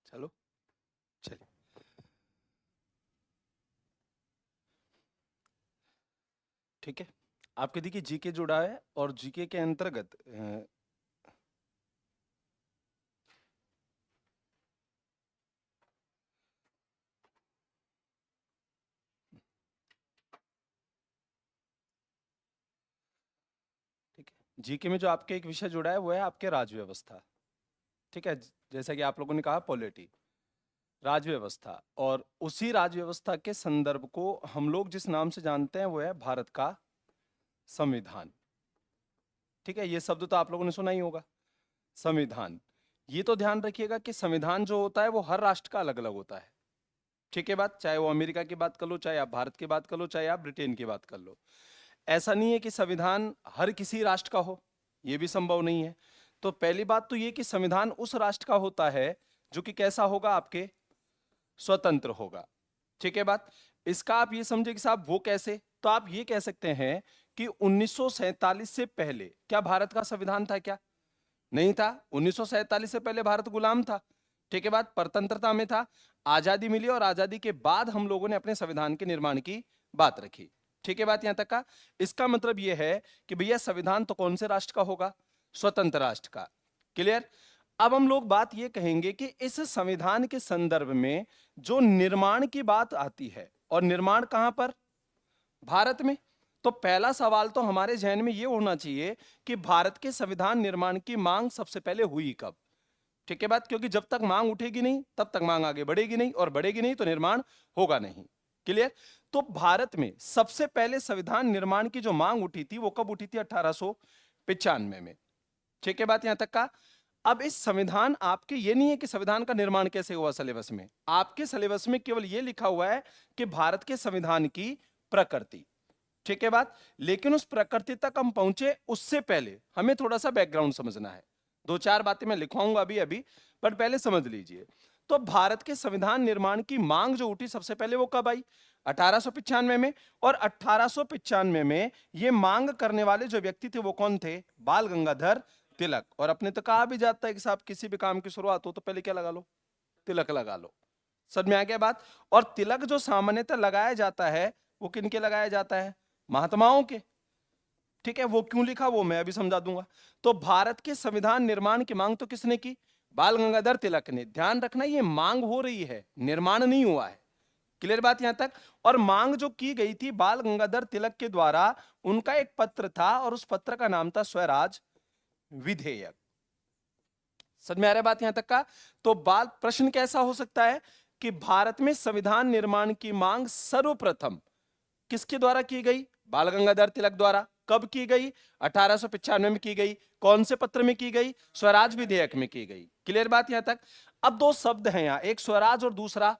चलो चलिए, ठीक है। आपके देखिए जीके जुड़ा है और जीके के अंतर्गत ठीक है, जीके में जो आपके एक विषय जुड़ा है वो है आपके राज्य व्यवस्था। ठीक है, जैसा कि आप लोगों ने कहा पॉलिटी, राज्य व्यवस्था, और उसी राज्य व्यवस्था के संदर्भ को हम लोग जिस नाम से जानते हैं वो है भारत का संविधान। ठीक है, ये शब्द तो आप लोगों ने सुना ही होगा, संविधान। ये तो ध्यान रखिएगा कि संविधान जो होता है वो हर राष्ट्र का अलग अलग होता है। ठीक है बात, चाहे वो अमेरिका की बात कर लो, चाहे आप भारत की बात कर लो, चाहे आप ब्रिटेन की बात कर लो। ऐसा नहीं है कि संविधान हर किसी राष्ट्र का हो, ये भी संभव नहीं है। तो पहली बात तो ये कि संविधान उस राष्ट्र का होता है जो कि कैसा होगा, आपके स्वतंत्र होगा। ठीक है बात, इसका आप ये समझे कि साहब वो कैसे, तो आप ये कह सकते हैं कि 1947 से पहले क्या भारत का संविधान था क्या? नहीं था। 1947 से पहले भारत गुलाम था। ठीक है बात, परतंत्रता में था। आजादी मिली और आजादी के बाद हम लोगों ने अपने संविधान के निर्माण की बात रखी। ठीक है बात यहां तक का। इसका मतलब यह है कि भैया संविधान तो कौन से राष्ट्र का होगा? स्वतंत्र राष्ट्र का। क्लियर? अब हम लोग बात ये कहेंगे कि इस संविधान के संदर्भ में जो निर्माण की बात आती है, और निर्माण कहां पर? भारत में। तो पहला सवाल तो हमारे जहन में यह होना चाहिए कि भारत के संविधान निर्माण की मांग सबसे पहले हुई कब? ठीक है बात, क्योंकि जब तक मांग उठेगी नहीं तब तक मांग आगे बढ़ेगी नहीं, और बढ़ेगी नहीं तो निर्माण होगा नहीं। क्लियर? तो भारत में सबसे पहले संविधान निर्माण की जो मांग उठी थी वो कब उठी थी? 1895 में। ठीक है बात यहां तक का। अब इस संविधान, आपके ये नहीं है कि संविधान का निर्माण कैसे हुआ सिलेबस में, आपके सिलेबस में केवल ये लिखा हुआ है कि भारत के संविधान की प्रकृति। ठीक है बात, लेकिन उस प्रकृति तक हम पहुंचे उससे पहले हमें थोड़ा सा बैकग्राउंड समझना है। दो चार बातें मैं लिखवाऊंगा अभी अभी, पर पहले समझ लीजिए। तो भारत के संविधान निर्माण की मांग जो उठी सबसे पहले वो कब आई? 1895 में। और 1895 में ये मांग करने वाले जो व्यक्ति थे वो कौन थे? बाल गंगाधर तिलक। और अपने तो कहा भी जाता है कि साहब किसी भी काम की शुरुआत हो तो पहले क्या लगा लो? तिलक लगा लो। समझ में आ गया बात? और तिलक जो सामान्यतः लगाया जाता है वो किनके लगाया जाता है? महात्माओं के। ठीक है, वो क्यों लिखा वो मैं अभी समझा दूंगा। तो भारत के संविधान निर्माण की मांग तो किसने की? बाल गंगाधर तिलक ने। ध्यान रखना ये मांग हो रही है, निर्माण नहीं हुआ है। क्लियर बात यहां तक? और मांग जो की गई थी बाल गंगाधर तिलक के द्वारा, उनका एक पत्र था और उस पत्र का नाम था स्वराज विधेयक। समझ में आ रहा है बात यहां तक का? तो बाल प्रश्न कैसा हो सकता है कि भारत में संविधान निर्माण की मांग सर्वप्रथम किसके द्वारा की गई? बाल गंगाधर तिलक द्वारा। कब की गई? 1895 में की गई। कौन से पत्र में की गई? स्वराज विधेयक में की गई। क्लियर बात यहां तक? अब दो शब्द हैं यहां, एक स्वराज और दूसरा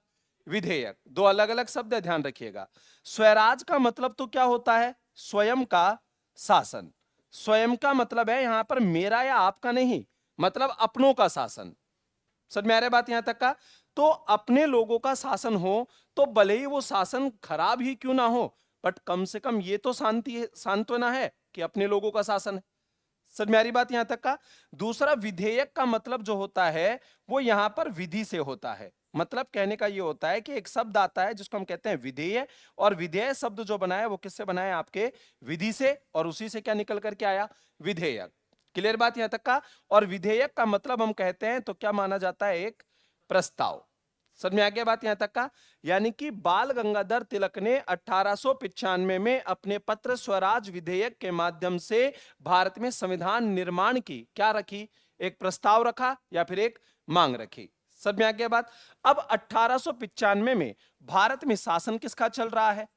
विधेयक, दो अलग अलग शब्द है, ध्यान रखिएगा। स्वराज का मतलब तो क्या होता है? स्वयं का शासन। स्वयं का मतलब है यहां पर मेरा या आपका नहीं, मतलब अपनों का शासन। समझ में आ रहा है बात यहां तक का? तो अपने लोगों का शासन हो तो भले ही वो शासन खराब ही क्यों ना हो, बट कम से कम ये तो शांति है, सांत्वना है कि अपने लोगों का शासन है। समझ में आ रही बात यहां तक का? दूसरा विधेयक का मतलब जो होता है वो यहां पर विधि से होता है। मतलब कहने का ये होता है कि एक शब्द आता है जिसको हम कहते हैं विधेय, और विधेय शब्द जो बना है वो किससे बना है? आपके विधि से, और उसी से क्या निकल करके आया? विधेयक। क्लियर बात यहां तक का? और विधेयक का मतलब हम कहते हैं तो क्या माना जाता है? एक प्रस्ताव। समझ में आ गया बात यहां तक का? यानी कि बाल गंगाधर तिलक ने 1895 में अपने पत्र स्वराज विधेयक के माध्यम से भारत में संविधान निर्माण की क्या रखी? एक प्रस्ताव रखा या फिर एक मांग रखी। समझ में आ गया बात? अब 1895 में भारत में शासन किसका चल रहा है?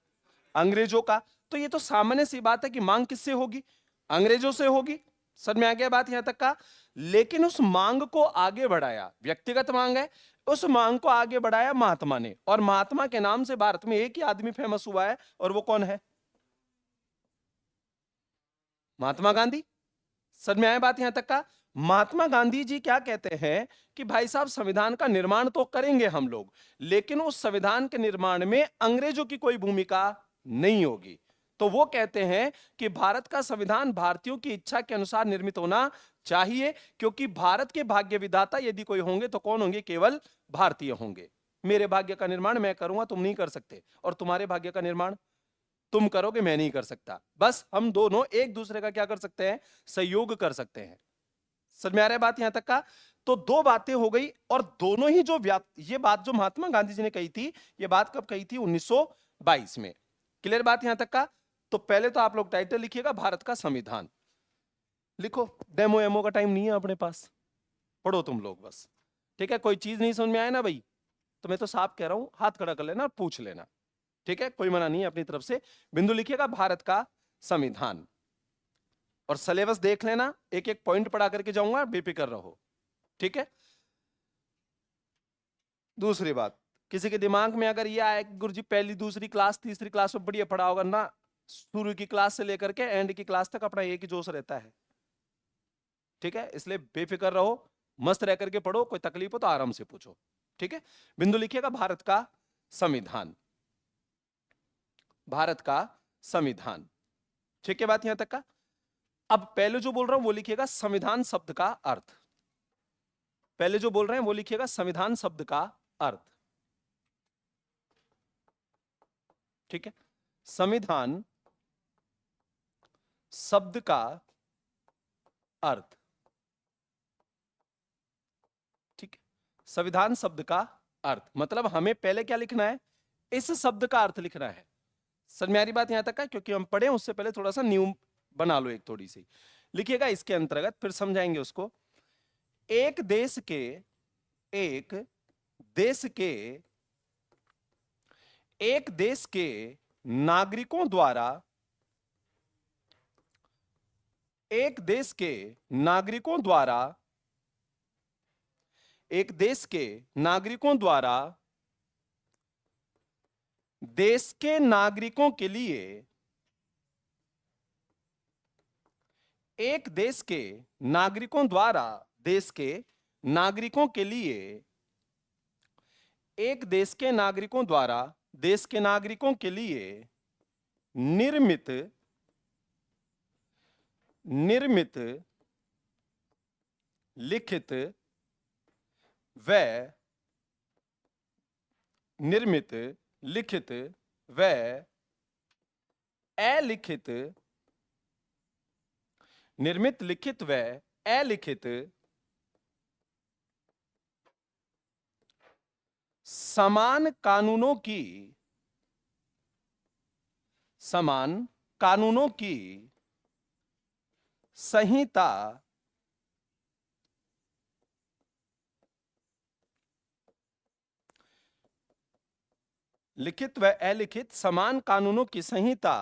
अंग्रेजों का। तो ये तो सामान्य सी बात है कि मांग किससे होगी? अंग्रेजों से होगी। समझ में आ गया बात यहां तक का? लेकिन उस मांग को आगे बढ़ाया, व्यक्तिगत मांग है, उस मांग को आगे बढ़ाया महात्मा ने, और महात्मा के नाम से भारत में एक ही आदमी फेमस हुआ है, और वो कौन है? महात्मा गांधी। समझ में आया बात यहां तक का? महात्मा गांधी जी क्या कहते हैं कि भाई साहब संविधान का निर्माण तो करेंगे हम लोग, लेकिन उस संविधान के निर्माण में अंग्रेजों की कोई भूमिका नहीं होगी। तो वो कहते हैं कि भारत का संविधान भारतीयों की इच्छा के अनुसार निर्मित होना चाहिए, क्योंकि भारत के भाग्य विधाता यदि कोई होंगे तो कौन होंगे? केवल भारतीय होंगे। मेरे भाग्य का निर्माण मैं करूंगा, तुम नहीं कर सकते, और तुम्हारे भाग्य का निर्माण तुम करोगे, मैं नहीं कर सकता। बस हम दोनों एक दूसरे का क्या कर सकते हैं? सहयोग कर सकते हैं। समझ में आ रहा है बात यहां तक का? तो दो बातें हो गई, और दोनों ही जो ये बात जो महात्मा गांधी जी ने कही थी, ये बात कब कही थी? 1922 में। क्लियर बात यहां तक का? तो पहले तो आप लोग टाइटल लिखिएगा भारत का संविधान, लिखो। डेमो एमो का टाइम नहीं है अपने पास, पढ़ो तुम लोग बस। ठीक है, कोई चीज नहीं समझ में आए ना भाई, तो मैं तो साफ कह रहा हूं, हाथ खड़ा कर लेना, पूछ लेना। ठीक है, कोई मना नहीं है अपनी तरफ से। बिंदु लिखिएगा भारत का संविधान, और सिलेबस देख लेना, एक एक पॉइंट पढ़ा करके जाऊंगा, बेफिक्र रहो। ठीक है। दूसरी बात, किसी के दिमाग में अगर ये आए कि गुरुजी पहली दूसरी क्लास तीसरी क्लास में बढ़िया पढ़ा होगा ना, शुरू की क्लास से लेकर के एंड की क्लास तक अपना एक ही जोश रहता है। ठीक है, इसलिए बेफिक्र रहो, मस्त रह करके पढ़ो, कोई तकलीफ हो तो आराम से पूछो। ठीक है, बिंदु लिखिएगा भारत का संविधान, भारत का संविधान। ठीक है बात यहां तक का? अब पहले जो बोल रहा हूं वो लिखिएगा संविधान शब्द का अर्थ। पहले जो बोल रहे हैं वो लिखिएगा संविधान शब्द का अर्थ। ठीक है, संविधान शब्द का अर्थ। ठीक है, संविधान शब्द का अर्थ मतलब हमें पहले क्या लिखना है? इस शब्द का अर्थ लिखना है। समझ में आ रही बात यहां तक का? क्योंकि हम पढ़े उससे पहले थोड़ा सा न्यू बना लो, एक थोड़ी सी लिखिएगा इसके अंतर्गत, फिर समझाएंगे उसको। एक देश के, एक देश के, एक देश के नागरिकों द्वारा, एक देश के नागरिकों द्वारा, एक देश के नागरिकों द्वारा देश के नागरिकों के लिए, एक देश के नागरिकों द्वारा देश के नागरिकों के लिए, एक देश के नागरिकों द्वारा देश के नागरिकों के लिए निर्मित, निर्मित, लिखित व, निर्मित, लिखित व अलिखित, निर्मित, लिखित व अलिखित समान कानूनों की, समान कानूनों की संहिता, लिखित व अलिखित समान कानूनों की संहिता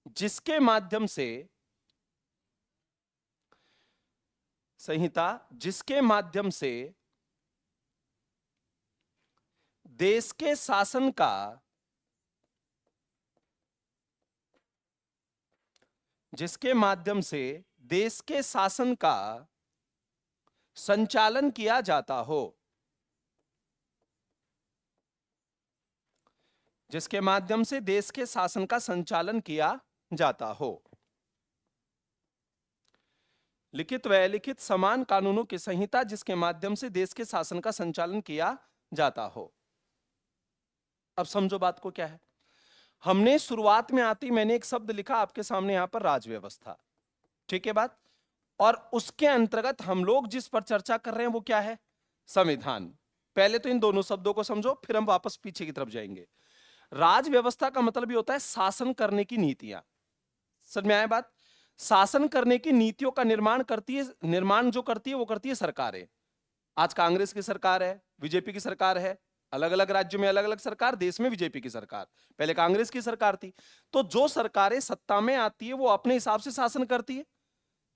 जिसके माध्यम से, संहिता जिसके माध्यम से देश के शासन का, जिसके माध्यम से देश के शासन का संचालन किया जाता हो, जिसके माध्यम से देश के शासन का संचालन किया जाता हो। लिखित व अलिखित समान कानूनों की संहिता जिसके माध्यम से देश के शासन का संचालन किया जाता हो। अब समझो बात को क्या है। हमने शुरुआत में आती मैंने एक शब्द लिखा आपके सामने यहां पर, राजव्यवस्था। ठीक है बात? और उसके अंतर्गत हम लोग जिस पर चर्चा कर रहे हैं वो क्या है? संविधान। पहले तो इन दोनों शब्दों को समझो, फिर हम वापस पीछे की तरफ जाएंगे। राजव्यवस्था का मतलब ये होता है शासन करने की नीतियां। समझ में आया बात? शासन करने की नीतियों का निर्माण करती है, निर्माण जो करती है वो करती है सरकारें। आज कांग्रेस की सरकार है, बीजेपी की सरकार है, अलग अलग राज्यों में अलग अलग सरकार, देश में बीजेपी की सरकार, पहले कांग्रेस की सरकार थी। तो जो सरकारें सत्ता में आती है वो अपने हिसाब से शासन करती है।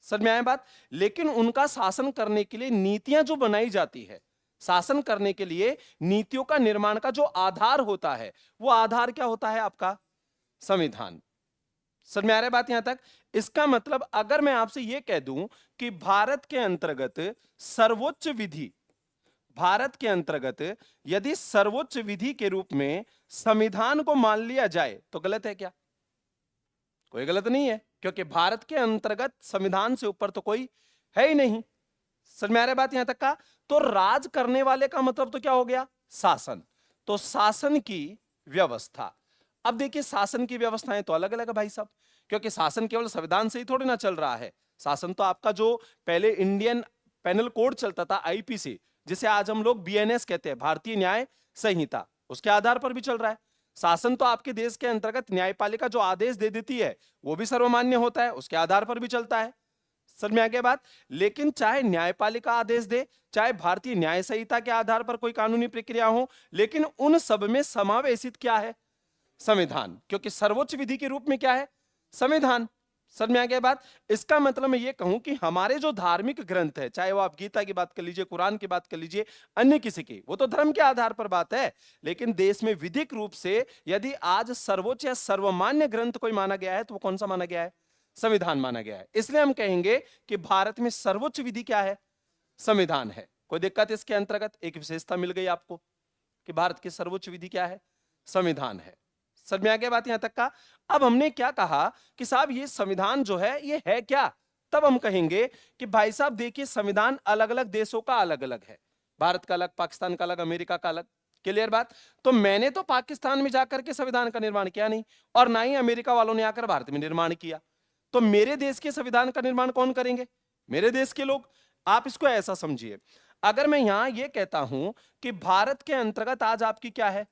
समझ में आया बात? लेकिन उनका शासन करने के लिए नीतियां जो बनाई जाती है, शासन करने के लिए नीतियों का निर्माण का जो आधार होता है, वो आधार क्या होता है? आपका संविधान। समझ में आ रहा है बात यहां तक? इसका मतलब अगर मैं आपसे यह कह दूं कि भारत के अंतर्गत सर्वोच्च विधि, भारत के अंतर्गत यदि सर्वोच्च विधि के रूप में संविधान को मान लिया जाए तो गलत है क्या? कोई गलत नहीं है, क्योंकि भारत के अंतर्गत संविधान से ऊपर तो कोई है ही नहीं। समझ में आ रहा है बात यहां तक का? तो राज करने वाले का मतलब तो क्या हो गया? शासन। तो शासन की व्यवस्था। अब देखिए शासन की व्यवस्थाएं तो अलग अलग है भाई साहब, क्योंकि शासन केवल संविधान से ही थोड़ी ना चल रहा है। शासन तो आपका जो पहले इंडियन पेनल कोड चलता था, आईपीसी, जिसे आज हम लोग बीएनएस कहते हैं, भारतीय न्याय संहिता, उसके आधार पर भी चल रहा है। शासन तो आपके देश के अंतर्गत न्यायपालिका जो आदेश दे देती है वो भी सर्वमान्य होता है, उसके आधार पर भी चलता है। समझ में आ गया बात? लेकिन चाहे न्यायपालिका आदेश दे, चाहे भारतीय न्याय संहिता के आधार पर कोई कानूनी प्रक्रिया हो, लेकिन उन सब में समावेशित क्या है? संविधान। क्योंकि सर्वोच्च विधि के रूप में क्या है? संविधान। समझ में आ गया बात? इसका मतलब मैं ये कहूं कि हमारे जो धार्मिक ग्रंथ है, चाहे वो आप गीता की बात कर लीजिए, कुरान की बात कर लीजिए, अन्य किसी की, वो तो धर्म के आधार पर बात है। लेकिन देश में विधिक रूप से यदि आज सर्वोच्च या सर्वमान्य ग्रंथ कोई माना गया है तो वो कौन सा माना गया है? संविधान माना गया है। इसलिए हम कहेंगे कि भारत में सर्वोच्च विधि क्या है? संविधान है। कोई दिक्कत इसके अंतर्गत? एक विशेषता मिल गई आपको कि भारत की सर्वोच्च विधि क्या है? संविधान है। समझ में आ गया बात यहां तक का? अब हमने क्या कहा कि साहब ये संविधान जो है ये है क्या? तब हम कहेंगे कि भाई साहब देखिए संविधान अलग अलग देशों का अलग अलग है। भारत का अलग, पाकिस्तान का अलग, अमेरिका का अलग। क्लियर बात? तो मैंने तो पाकिस्तान में जाकर के संविधान का निर्माण किया नहीं, और ना ही अमेरिका वालों ने आकर भारत में निर्माण किया। तो मेरे देश के संविधान का निर्माण कौन करेंगे? मेरे देश के लोग। आप इसको ऐसा समझिए, अगर मैं यहां यह कहता हूं कि भारत के अंतर्गत आज आपकी क्या है?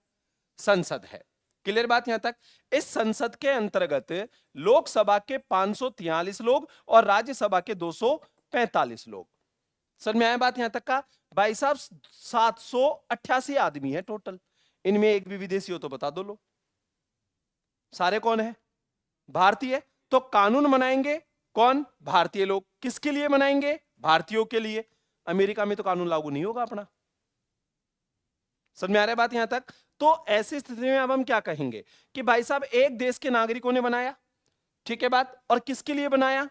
संसद है। क्लियर बात यहां तक? इस संसद के अंतर्गत लोकसभा के 543 लोग और राज्यसभा के 245 लोग। समझ में आया बात यहां तक का? भाई साहब 788 आदमी है टोटल। इनमें एक भी विदेशी हो तो बता दो लो। सारे कौन है? भारतीय। तो कानून बनाएंगे कौन? भारतीय लोग। किसके लिए बनाएंगे? भारतीयों के लिए। अमेरिका में तो कानून लागू नहीं होगा अपना। समझ में आ रहा है बात यहां तक? तो ऐसी स्थिति में अब हम क्या कहेंगे कि भाई साहब एक देश के नागरिकों ने बनाया, ठीक है बात, और किसके लिए बनाया?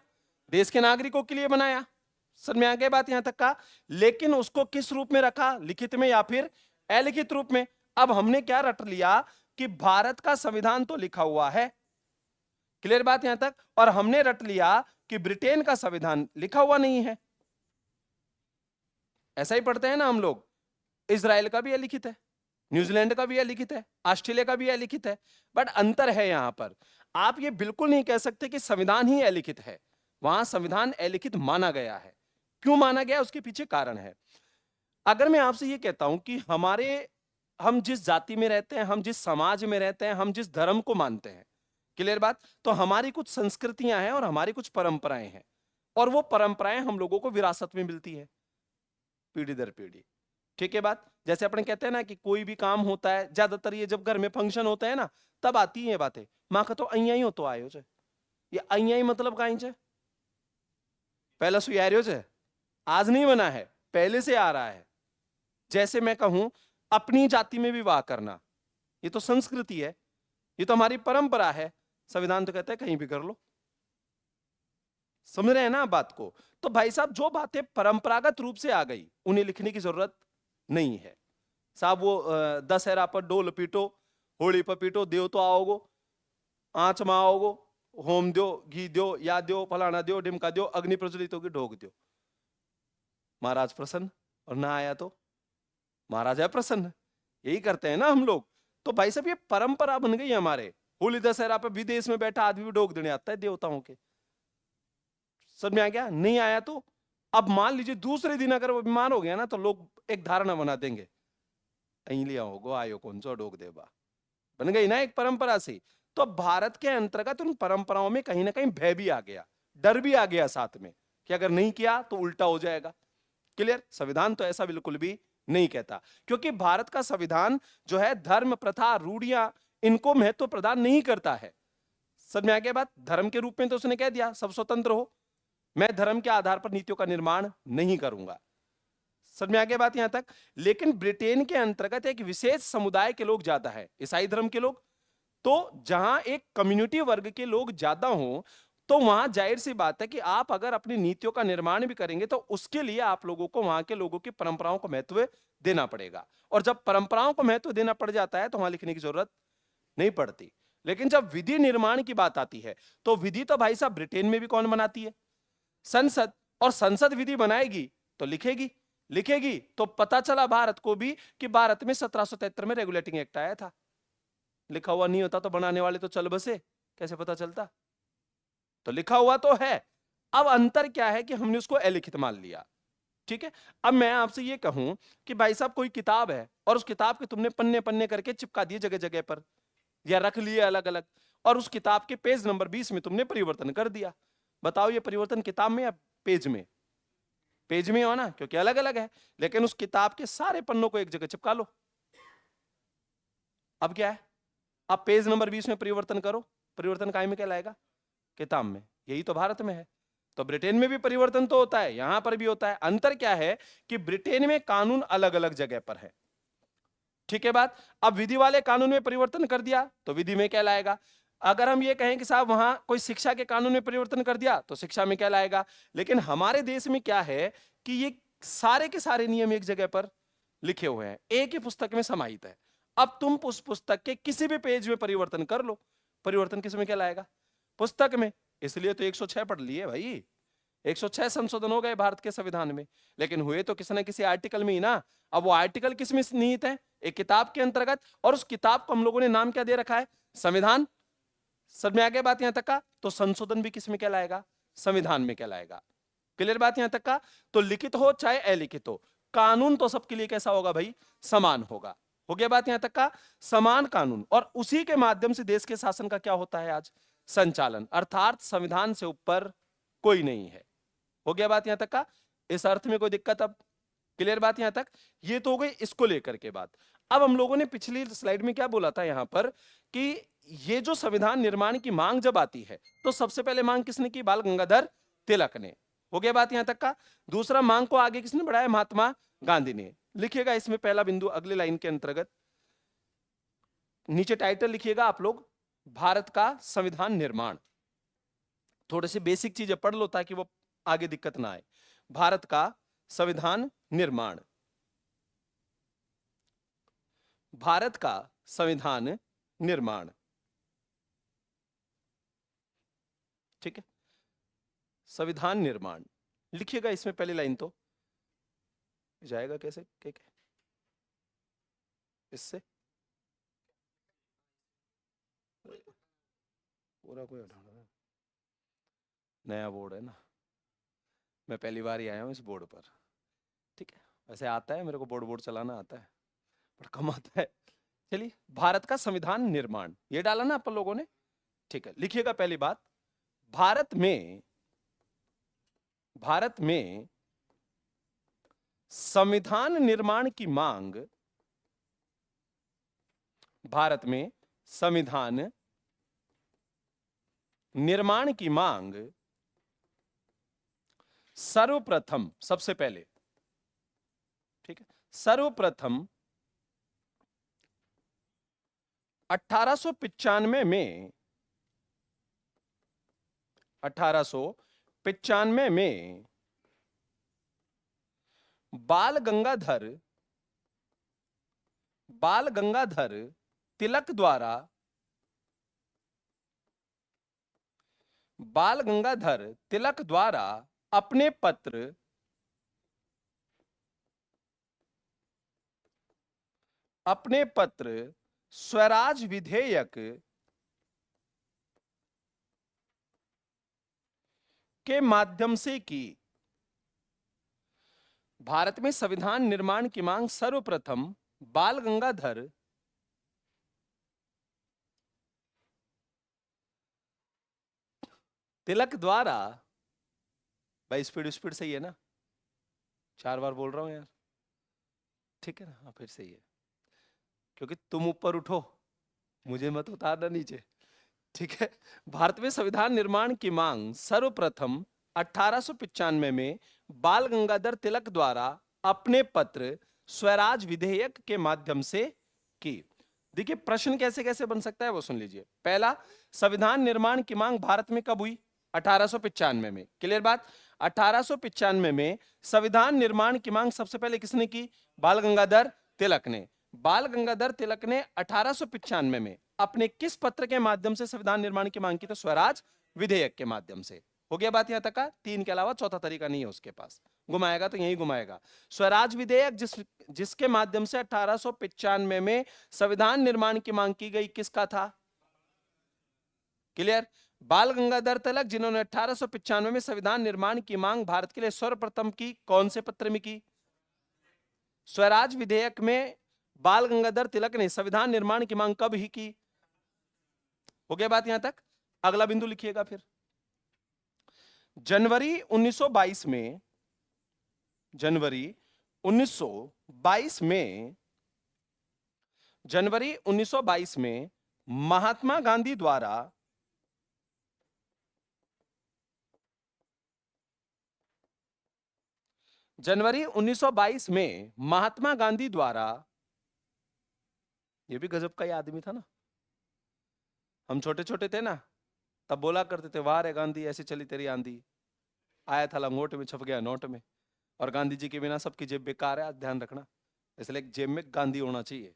देश के नागरिकों के लिए बनाया। समझ में आ गया बात यहां तक का? लेकिन उसको किस रूप में रखा? लिखित में या फिर अलिखित रूप में? अब हमने क्या रट लिया कि भारत का संविधान तो लिखा हुआ है। क्लियर बात यहां तक? और हमने रट लिया कि ब्रिटेन का संविधान लिखा हुआ नहीं है। ऐसा ही पढ़ते हैं ना हम लोग। इजराइल का भी अलिखित है, न्यूजीलैंड का भी अलिखित है, ऑस्ट्रेलिया का भी अलिखित है। बट अंतर है यहां पर, आप ये बिल्कुल नहीं कह सकते कि संविधान ही अलिखित है। वहां संविधान अलिखित माना गया है। क्यों माना गया? उसके पीछे कारण है। अगर मैं आपसे ये कहता हूं कि हम जिस जाति में रहते हैं, हम जिस समाज में रहते हैं, हम जिस धर्म को मानते हैं, क्लियर बात, तो हमारी कुछ संस्कृतियां हैं और हमारी कुछ परंपराएं हैं, और वो परंपराएं हम लोगों को विरासत में मिलती है पीढ़ी दर पीढ़ी। ठीक है बात? जैसे अपन कहते हैं ना कि कोई भी काम होता है, ज्यादातर ये जब घर में फंक्शन होता है ना, तब आती है बातें। माँ का तो अइया ही हो तो आयो छे। ये अइया ही मतलब काई छे? पहला सुयारियो छे। आज नहीं बना है, पहले से आ रहा है। जैसे मैं कहूं अपनी जाति में विवाह करना, ये तो संस्कृति है, ये तो हमारी परंपरा है। संविधान तो कहता है कहीं भी कर लो। समझ रहे हैं ना आप बात को? तो भाई साहब जो बातें परंपरागत रूप से आ गई उन्हें लिखने की जरूरत नहीं है। साहब वो दशहरा पर डोल पीटो, होली पर पीटो, देव तो आओगो, आंच में आओगो, होम दो, घी दो, या दो, फलाना दो, डिमका दो, अग्नि प्रज्वलित होगी, ढोक दो। महाराज प्रसन्न, और ना आया तो महाराज है प्रसन्न। यही करते हैं ना हम लोग। तो भाई साहब ये परंपरा बन गई हमारे। होली दशहरा पर विदेश में बैठा आदमी भी ढोक देने आता है देवताओं के। समझ में आ गया? नहीं आया तो अब मान लीजिए दूसरे दिन अगर वो बीमार हो गया ना, तो लोग एक धारणा बना देंगे, लिया होगो आयो कौन सो डोक देबा। बन गई ना एक परंपरा से। तो भारत के अंतर्गत उन परंपराओं में कहीं ना कहीं भय भी आ गया, डर भी आ गया साथ में, कि अगर नहीं किया तो उल्टा हो जाएगा। क्लियर? संविधान तो ऐसा बिल्कुल भी नहीं कहता, क्योंकि भारत का संविधान जो है धर्म, प्रथा, रूढ़ियां, इनको महत्व प्रदान नहीं करता है। समझ में आ गया बात? धर्म के रूप में तो उसने कह दिया सब स्वतंत्र हो, मैं धर्म के आधार पर नीतियों का निर्माण नहीं करूंगा। समझ में आ गया बात यहां तक? लेकिन ब्रिटेन के अंतर्गत एक विशेष समुदाय के लोग ज्यादा है, ईसाई धर्म के लोग। तो जहां एक कम्युनिटी वर्ग के लोग ज्यादा हों, तो वहां जाहिर सी बात है कि आप अगर अपनी नीतियों का निर्माण भी करेंगे तो उसके लिए आप लोगों को वहां के लोगों की परंपराओं को महत्व देना पड़ेगा। और जब परंपराओं को महत्व देना पड़ जाता है तो वहां लिखने की जरूरत नहीं पड़ती। लेकिन जब विधि निर्माण की बात आती है तो विधि तो भाई साहब ब्रिटेन में भी कौन बनाती है? संसद। और संसद विधि बनाएगी तो लिखेगी, लिखेगी तो पता चला भारत को भी कि भारत में 1773 में रेगुलेटिंग एक्ट आया था। लिखा हुआ नहीं होता तो बनाने वाले तो चल बसे, कैसे पता चलता? तो लिखा हुआ तो है। अब अंतर क्या है कि हमने उसको अलिखित मान लिया। ठीक है, अब मैं आपसे ये कहूं कि भाई साहब कोई किताब है और उस किताब के तुमने पन्ने पन्ने करके चिपका दिए जगह जगह पर या रख लिए अलग अलग, और उस किताब के पेज नंबर 20 में तुमने परिवर्तन कर दिया। बताओ ये परिवर्तन किताब में या पेज में? पेज में हो ना, क्योंकि अलग अलग है। लेकिन उस किताब के सारे पन्नों को एक जगह चिपका लो। अब क्या है, अब पेज नंबर 20 में परिवर्तन करो, परिवर्तन काय में कहलाएगा? किताब में। यही तो भारत में है। तो ब्रिटेन में भी परिवर्तन तो होता है, यहां पर भी होता है। अंतर क्या है कि ब्रिटेन में कानून अलग अलग जगह पर है। ठीक है बात। अब विधि वाले कानून में परिवर्तन कर दिया तो विधि में कहलाएगा। अगर हम ये कहें कि साहब वहां कोई शिक्षा के कानून में परिवर्तन कर दिया तो शिक्षा में कहलाएगा। लेकिन हमारे देश में क्या है कि ये सारे के सारे नियम एक जगह पर लिखे हुए हैं, एक ही पुस्तक में समाहित है। अब तुम उस पुस्तक के किसी भी पेज में परिवर्तन कर लो, परिवर्तन किस में कहलाएगा? पुस्तक में। इसलिए तो 106 पढ़ लिए भाई, 106 संशोधन हो गए भारत के संविधान में, लेकिन हुए तो किसी न किसी आर्टिकल में ही ना। अब वो आर्टिकल किस में निहित है? एक किताब के अंतर्गत, और उस किताब को हम लोगों ने नाम क्या दे रखा है? संविधान। सब में आ गया बात यहां तक का? तो संशोधन भी किस में कहलाएगा? संविधान में कहलाएगा। क्लियर बात यहां तक का? तो लिखित हो चाहे अलिखित हो, कानून तो सबके लिए कैसा होगा भाई? समान होगा। हो गया बात यहां तक का? समान कानून, और उसी के माध्यम से देश के शासन का क्या होता है आज? संचालन। अर्थात संविधान से ऊपर कोई नहीं है। हो गया बात यहां तक का? इस अर्थ में कोई दिक्कत? अब क्लियर बात यहां तक? ये तो हो गई इसको लेकर के बात। अब हम लोगों ने पिछली स्लाइड में क्या बोला था यहां पर कि ये जो संविधान निर्माण की मांग जब आती है तो सबसे पहले मांग किसने की? बाल गंगाधर तिलक ने। हो गया बात यहां तक का? दूसरा मांग को आगे किसने बढ़ाया? महात्मा गांधी ने। लिखिएगा इसमें पहला बिंदु अगले लाइन के अंतर्गत, नीचे टाइटल लिखिएगा आप लोग, भारत का संविधान निर्माण। थोड़े से बेसिक चीजें पढ़ लो ताकि वो आगे दिक्कत ना आए। भारत का संविधान निर्माण, भारत का संविधान निर्माण। ठीक है, संविधान निर्माण लिखिएगा इसमें पहली लाइन। तो जाएगा कैसे? ठीक है, इससे पूरा कोई हटाना, नया बोर्ड है ना, मैं पहली बार ही आया हूँ इस बोर्ड पर। ठीक है, वैसे आता है मेरे को, बोर्ड बोर्ड चलाना आता है, पर कम आता है। चलिए, भारत का संविधान निर्माण ये डाला ना अपन लोगों ने। ठीक है, लिखिएगा पहली बात, भारत में संविधान निर्माण की मांग, भारत में संविधान निर्माण की मांग सर्वप्रथम, सबसे पहले, ठीक है, सर्वप्रथम 1895 में, 1895 में बाल गंगाधर तिलक द्वारा, बाल गंगाधर तिलक द्वारा अपने पत्र स्वराज विधेयक के माध्यम से की। भारत में संविधान निर्माण की मांग सर्वप्रथम बाल गंगाधर तिलक द्वारा, भाई स्पीड स्पीड सही है ना? 4 बार बोल रहा हूं यार, ठीक है ना? हाँ फिर सही है, क्योंकि तुम ऊपर उठो, मुझे मत उतारना नीचे। ठीक है, भारत में संविधान निर्माण की मांग सर्वप्रथम 1895 में बाल गंगाधर तिलक द्वारा अपने पत्र स्वराज विधेयक के माध्यम से की। देखिए प्रश्न कैसे कैसे बन सकता है वो सुन लीजिए। पहला, संविधान निर्माण की मांग भारत में कब हुई? 1895 में। क्लियर बात? 1895 में संविधान निर्माण की मांग सबसे पहले किसने की? बाल गंगाधर तिलक ने। बाल गंगाधर तिलक ने 1895 में अपने किस पत्र के माध्यम से संविधान निर्माण की मांग की? तो स्वराज विधेयक के माध्यम से। हो गया बात यहां तक का? 3 के अलावा चौथा तरीका नहीं है उसके पास। घुमाएगा तो यही घुमाएगा। स्वराज विधेयक जिसके माध्यम से 1895 में संविधान निर्माण की मांग की गई, किसका था? क्लियर? बाल गंगाधर तिलक, जिन्होंने 1895 में संविधान निर्माण की मांग भारत के लिए सर्वप्रथम की, कौन से पत्र में की? स्वराज विधेयक में बाल गंगाधर तिलक ने संविधान निर्माण की मांग कब ही की? हो गया बात यहां तक? अगला बिंदु लिखिएगा फिर। जनवरी 1922 में, जनवरी 1922 में, जनवरी 1922 में महात्मा गांधी द्वारा जनवरी 1922 में महात्मा गांधी द्वारा, ये भी गजब का ही आदमी था ना। हम छोटे छोटे थे ना, तब बोला करते थे, वाह रे गांधी ऐसी चली तेरी आंधी, आया था लंगोट में छप गया नोट में। और गांधी जी के बिना सबकी जेब बेकार है, ध्यान रखना। इसलिए जेब में गांधी होना चाहिए।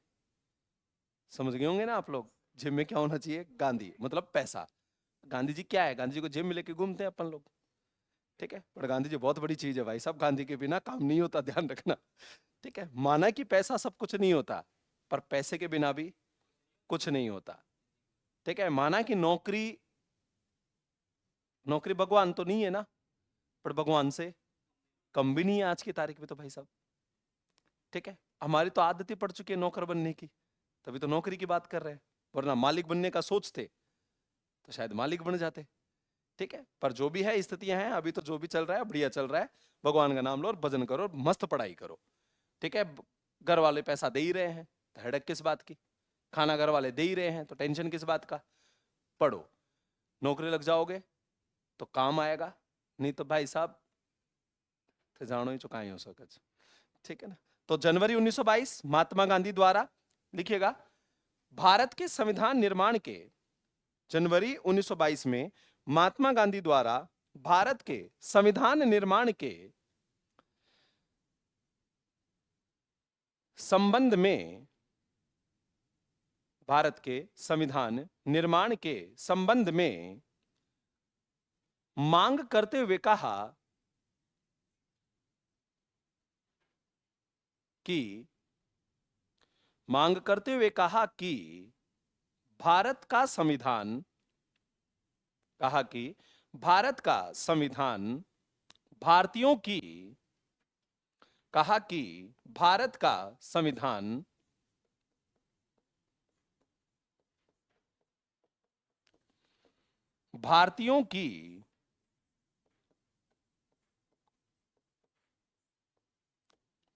समझ गए होंगे ना आप लोग? जेब में क्या होना चाहिए? गांधी, मतलब पैसा। गांधी जी क्या है? गांधी जी को जेब में लेके घूमते हैं अपन लोग, ठीक है। पर गांधी जी बहुत बड़ी चीज है भाई साहब, गांधी के बिना काम नहीं होता, ध्यान रखना, ठीक है। माना कि पैसा सब कुछ नहीं होता, पर पैसे के बिना भी कुछ नहीं होता, ठीक है। माना कि नौकरी, नौकरी भगवान तो नहीं है ना, पर भगवान से कम भी नहीं है आज की तारीख में तो भाई साहब, ठीक है। हमारी तो आदत ही पड़ चुकी है नौकर बनने की, तभी तो नौकरी की बात कर रहे हैं। वरना मालिक बनने का सोचते तो शायद मालिक बन जाते, ठीक है। पर जो भी है स्थितियां हैं, अभी तो जो भी चल रहा है बढ़िया चल रहा है। भगवान का नाम लो और भजन करो और मस्त पढ़ाई करो, ठीक है। घर वाले पैसा दे ही रहे हैं तो हेडक किस बात की? खाना घर वाले दे ही रहे हैं तो टेंशन किस बात का? पढ़ो, नौकरी लग जाओगे तो काम आएगा, नहीं तो भाई साहब थे जानो ही चुकाई हो सकत, ठीक है ना। तो जनवरी 1922 महात्मा गांधी द्वारा, लिखिएगा, भारत के संविधान निर्माण के, जनवरी 1922 में महात्मा गांधी द्वारा भारत के संविधान निर्माण के संबंध में, भारत के संविधान निर्माण के संबंध में मांग करते हुए कहा कि, मांग करते हुए कहा कि भारत का संविधान, कहा कि भारत का संविधान भारतीयों की, कहा कि भारत का संविधान भारतीयों की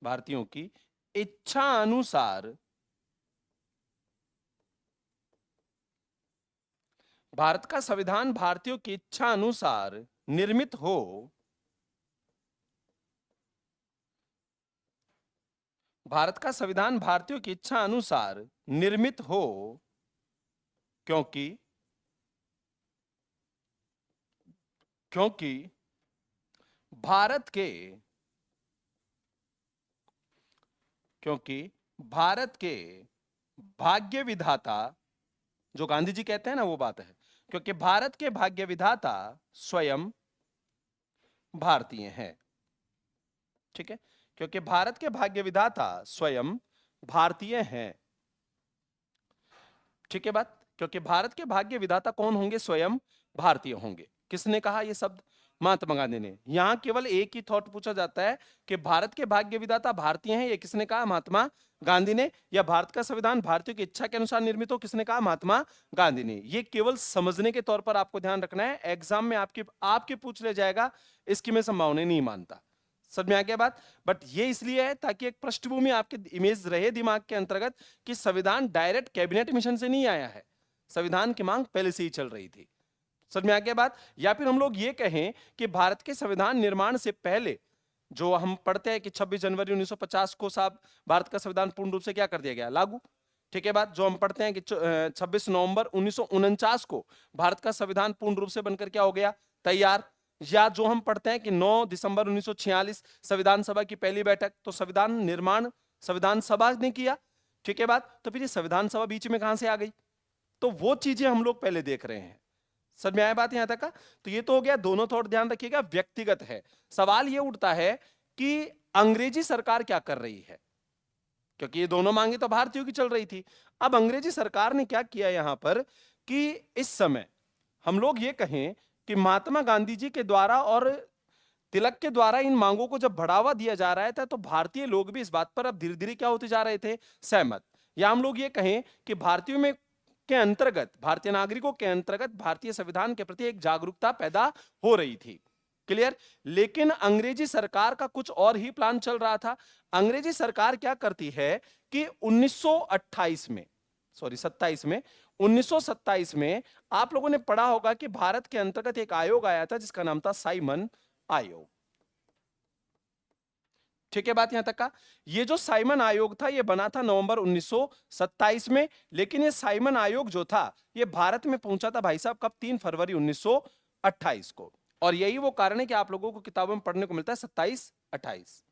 भारतीयों की इच्छा अनुसार, भारत का संविधान भारतीयों की इच्छा अनुसार निर्मित हो, भारत का संविधान भारतीयों की इच्छा अनुसार निर्मित हो, क्योंकि क्योंकि भारत के क्योंकि भारत के भाग्य विधाता, जो गांधी जी कहते हैं ना वो बात है, क्योंकि भारत के भाग्य विधाता स्वयं भारतीय हैं, ठीक है। क्योंकि भारत के भाग्य विधाता स्वयं भारतीय हैं, ठीक है बात। क्योंकि भारत के भाग्य विधाता कौन होंगे? स्वयं भारतीय होंगे। किसने कहा ये शब्द? महात्मा गांधी ने। यहां केवल एक ही थॉट पूछा जाता है कि भारत के भाग्य विधाता भारतीय हैं, ये किसने कहा? महात्मा गांधी ने। या भारत का संविधान भारतीयों की इच्छा के अनुसार निर्मित हो, किसने कहा? महात्मा गांधी ने। ये केवल समझने के तौर पर आपको ध्यान रखना है, एग्जाम में आपके पूछ ले जाएगा, इसकी मैं संभावना नहीं मानता। समझ में आ गया बात? बट ये इसलिए है ताकि एक पृष्ठभूमि आपके इमेज रहे दिमाग के अंतर्गत कि संविधान डायरेक्ट कैबिनेट मिशन से नहीं आया है, संविधान की मांग पहले से ही चल रही थी। समझ में आ गया बात? या फिर हम लोग ये कहें कि भारत के संविधान निर्माण से पहले जो हम पढ़ते हैं कि 26 जनवरी 1950 को साहब भारत का संविधान पूर्ण रूप से क्या कर दिया गया? लागू, ठीक है बात। जो हम पढ़ते हैं कि 26 नवंबर 1949 को भारत का संविधान पूर्ण रूप से बनकर क्या हो गया? तैयार। या जो हम पढ़ते हैं कि 9 दिसंबर 1946 संविधान सभा की पहली बैठक, तो संविधान निर्माण संविधान सभा ने किया, ठीक है बात। तो फिर ये संविधान सभा बीच में कहां से आ गई? तो वो चीजें हम लोग पहले देख रहे हैं। समझ में आया बात यहां तक का? तो ये तो हो गया, दोनों थोड़ा ध्यान रखिएगा, व्यक्तिगत है। सवाल ये उठता है कि अंग्रेजी सरकार क्या कर रही है, क्योंकि ये दोनों मांगे तो भारतीयों की चल रही थी। अब अंग्रेजी सरकार ने क्या किया यहां पर कि इस समय हम लोग ये कहें कि महात्मा गांधी जी के द्वारा और तिलक के द्वारा इन मांगों को जब बढ़ावा दिया जा रहा था, तो भारतीय लोग भी इस बात पर अब धीरे धीरे क्या होते जा रहे थे, सहमत। या हम लोग ये कहें कि भारतीयों में के अंतर्गत, भारतीय नागरिकों के अंतर्गत भारतीय संविधान के प्रति एक जागरूकता पैदा हो रही थी। क्लियर? लेकिन अंग्रेजी सरकार का कुछ और ही प्लान चल रहा था। अंग्रेजी सरकार क्या करती है कि 1928 में, सॉरी 27 में, 1927 में आप लोगों ने पढ़ा होगा कि भारत के अंतर्गत एक आयोग आया था जिसका नाम था साइमन आयोग। ठीक है बात यहां तक का? ये जो साइमन आयोग था ये बना था नवंबर 1927 में, लेकिन ये साइमन आयोग जो था ये भारत में पहुंचा था भाई साहब कब, 3 फरवरी 1928 को। और यही वो कारण है कि आप लोगों को किताबों में पढ़ने को मिलता है 27-28।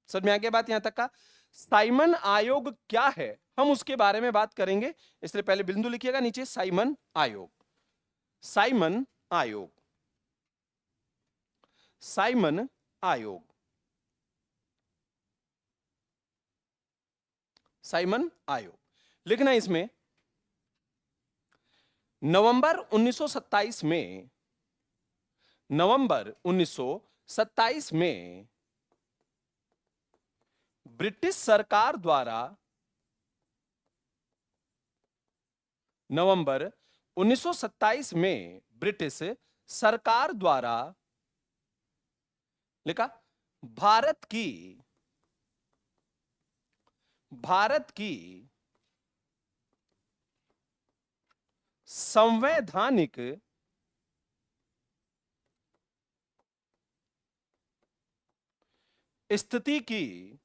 समझ में आ गया बात यहां तक का? साइमन आयोग क्या है हम उसके बारे में बात करेंगे, इसलिए पहले बिंदु लिखिएगा नीचे, साइमन आयोग। साइमन आयोग, साइमन आयोग, साइमन आयोग लिखना इसमें। नवंबर 1927 में, नवंबर 1927 में ब्रिटिश सरकार द्वारा, नवंबर 1927 में ब्रिटिश सरकार द्वारा लिखा भारत की, भारत की संवैधानिक स्थिति की,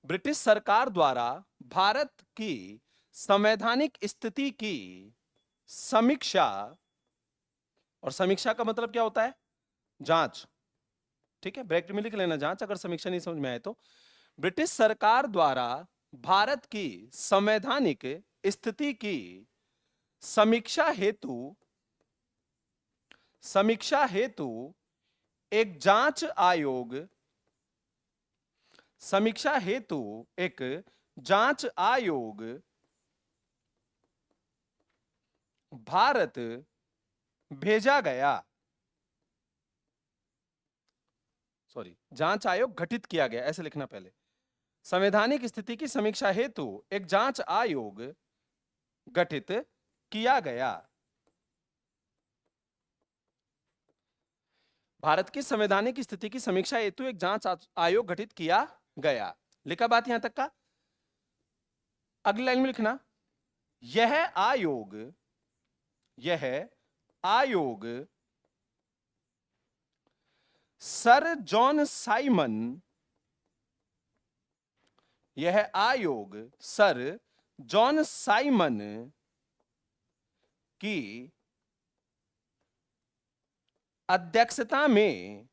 ब्रिटिश सरकार द्वारा भारत की संवैधानिक स्थिति की समीक्षा, और समीक्षा का मतलब क्या होता है, जांच। ठीक है, ब्रैकेट में लिख लेना जांच, अगर समीक्षा नहीं समझ में आए तो। ब्रिटिश सरकार द्वारा भारत की संवैधानिक स्थिति की समीक्षा हेतु, समीक्षा हेतु एक जांच आयोग, समीक्षा हेतु एक जांच आयोग भारत भेजा गया, सॉरी जांच आयोग गठित किया गया, ऐसे लिखना पहले। संवैधानिक स्थिति की समीक्षा हेतु एक जांच आयोग गठित किया गया, भारत की संवैधानिक स्थिति की समीक्षा हेतु एक जांच आयोग गठित किया गया। लिखा बात यहां तक का? अगली लाइन में लिखना, यह आयोग, यह आयोग सर जॉन साइमन, यह आयोग सर जॉन साइमन की अध्यक्षता में,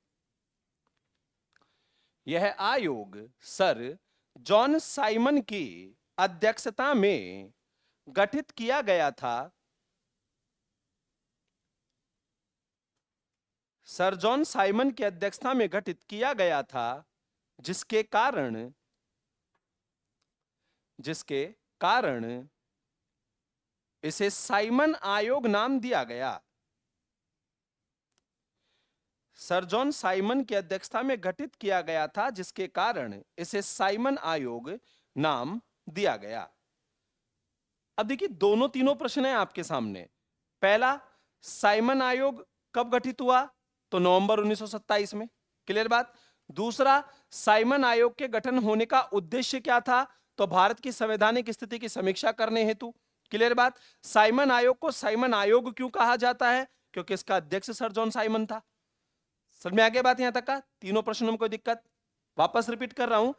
यह आयोग सर जॉन साइमन की अध्यक्षता में गठित किया गया था, सर जॉन साइमन की अध्यक्षता में गठित किया गया था, जिसके कारण, जिसके कारण इसे साइमन आयोग नाम दिया गया, सर जॉन साइमन की अध्यक्षता में गठित किया गया था, जिसके कारण इसे साइमन आयोग नाम दिया गया। अब देखिए दोनों तीनों प्रश्न हैं आपके सामने। पहला, साइमन आयोग कब गठित हुआ, तो नवंबर 1927 में, क्लियर बात। दूसरा, साइमन आयोग के गठन होने का उद्देश्य क्या था, तो भारत की संवैधानिक स्थिति की समीक्षा करने हेतु, क्लियर बात। साइमन आयोग को साइमन आयोग क्यों कहा जाता है, क्योंकि इसका अध्यक्ष सर जॉन साइमन था। समझ में आ गया बात यहां तक का? तीनों प्रश्नों में कोई दिक्कत? वापस रिपीट कर रहा हूं।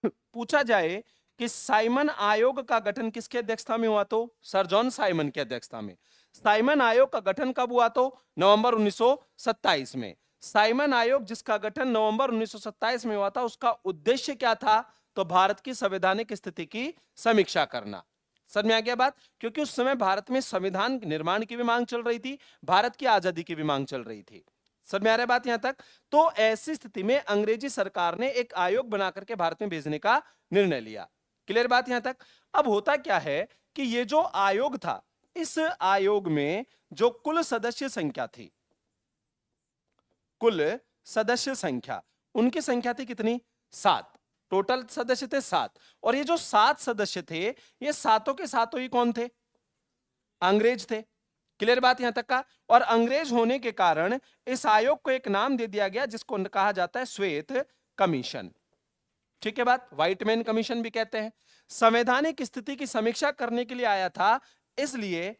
पूछा जाए कि साइमन आयोग का गठन किसके अध्यक्षता में हुआ, तो सर जॉन साइमन की अध्यक्षता में। साइमन आयोग का गठन कब हुआ, तो नवंबर 1927 में। साइमन आयोग जिसका गठन नवंबर 1927 में हुआ था, उसका उद्देश्य क्या था, तो भारत की संवैधानिक स्थिति की समीक्षा करना। समझ में आ गया बात? क्योंकि उस समय भारत में संविधान निर्माण की भी मांग चल रही थी, भारत की आजादी की भी मांग चल रही थी। समझ में आ रहा है बात यहां तक? तो ऐसी स्थिति में अंग्रेजी सरकार ने एक आयोग बना करके भारत में भेजने का निर्णय लिया। क्लियर बात यहां तक? अब होता क्या है कि ये जो आयोग था, इस आयोग में जो कुल सदस्य संख्या थी, कुल सदस्य संख्या, उनकी संख्या थी कितनी? 7। टोटल सदस्य थे 7। और ये जो 7 सदस्य थे, ये सातों के सातों ही कौन थे? अंग्रेज थे। क्लियर बात यहां तक का? और अंग्रेज होने के कारण इस आयोग को एक नाम दे दिया गया जिसको कहा जाता है श्वेत कमीशन। ठीक है बात? व्हाइट मैन कमीशन भी कहते हैं। संवैधानिक स्थिति की समीक्षा करने के लिए आया था, इसलिए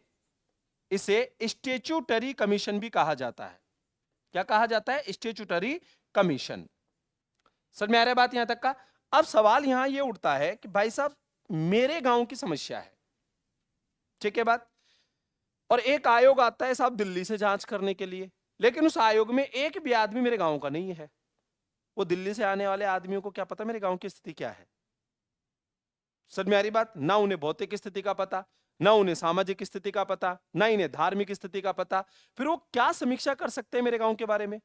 इसे स्टेच्यूटरी कमीशन भी कहा जाता है। क्या कहा जाता है? Statutory commission. समझ में आ रहा है बात यहां तक का? अब सवाल यहां ये उठता है कि भाई साहब, मेरे गांव की समस्या है, ठीक है बात, और एक आयोग आता है साहब दिल्ली से जांच करने के लिए, लेकिन उस आयोग में एक भी आदमी मेरे गांव का नहीं है। वो दिल्ली से आने वाले आदमियों को क्या पता मेरे गांव की स्थिति क्या है? समझ में आ रही बात? ना उन्हें भौतिक स्थिति का पता, ना उन्हें सामाजिक स्थिति का पता, ना इन्हें धार्मिक स्थिति का पता। फिर वो क्या समीक्षा कर सकते हैं मेरे गांव के बारे में?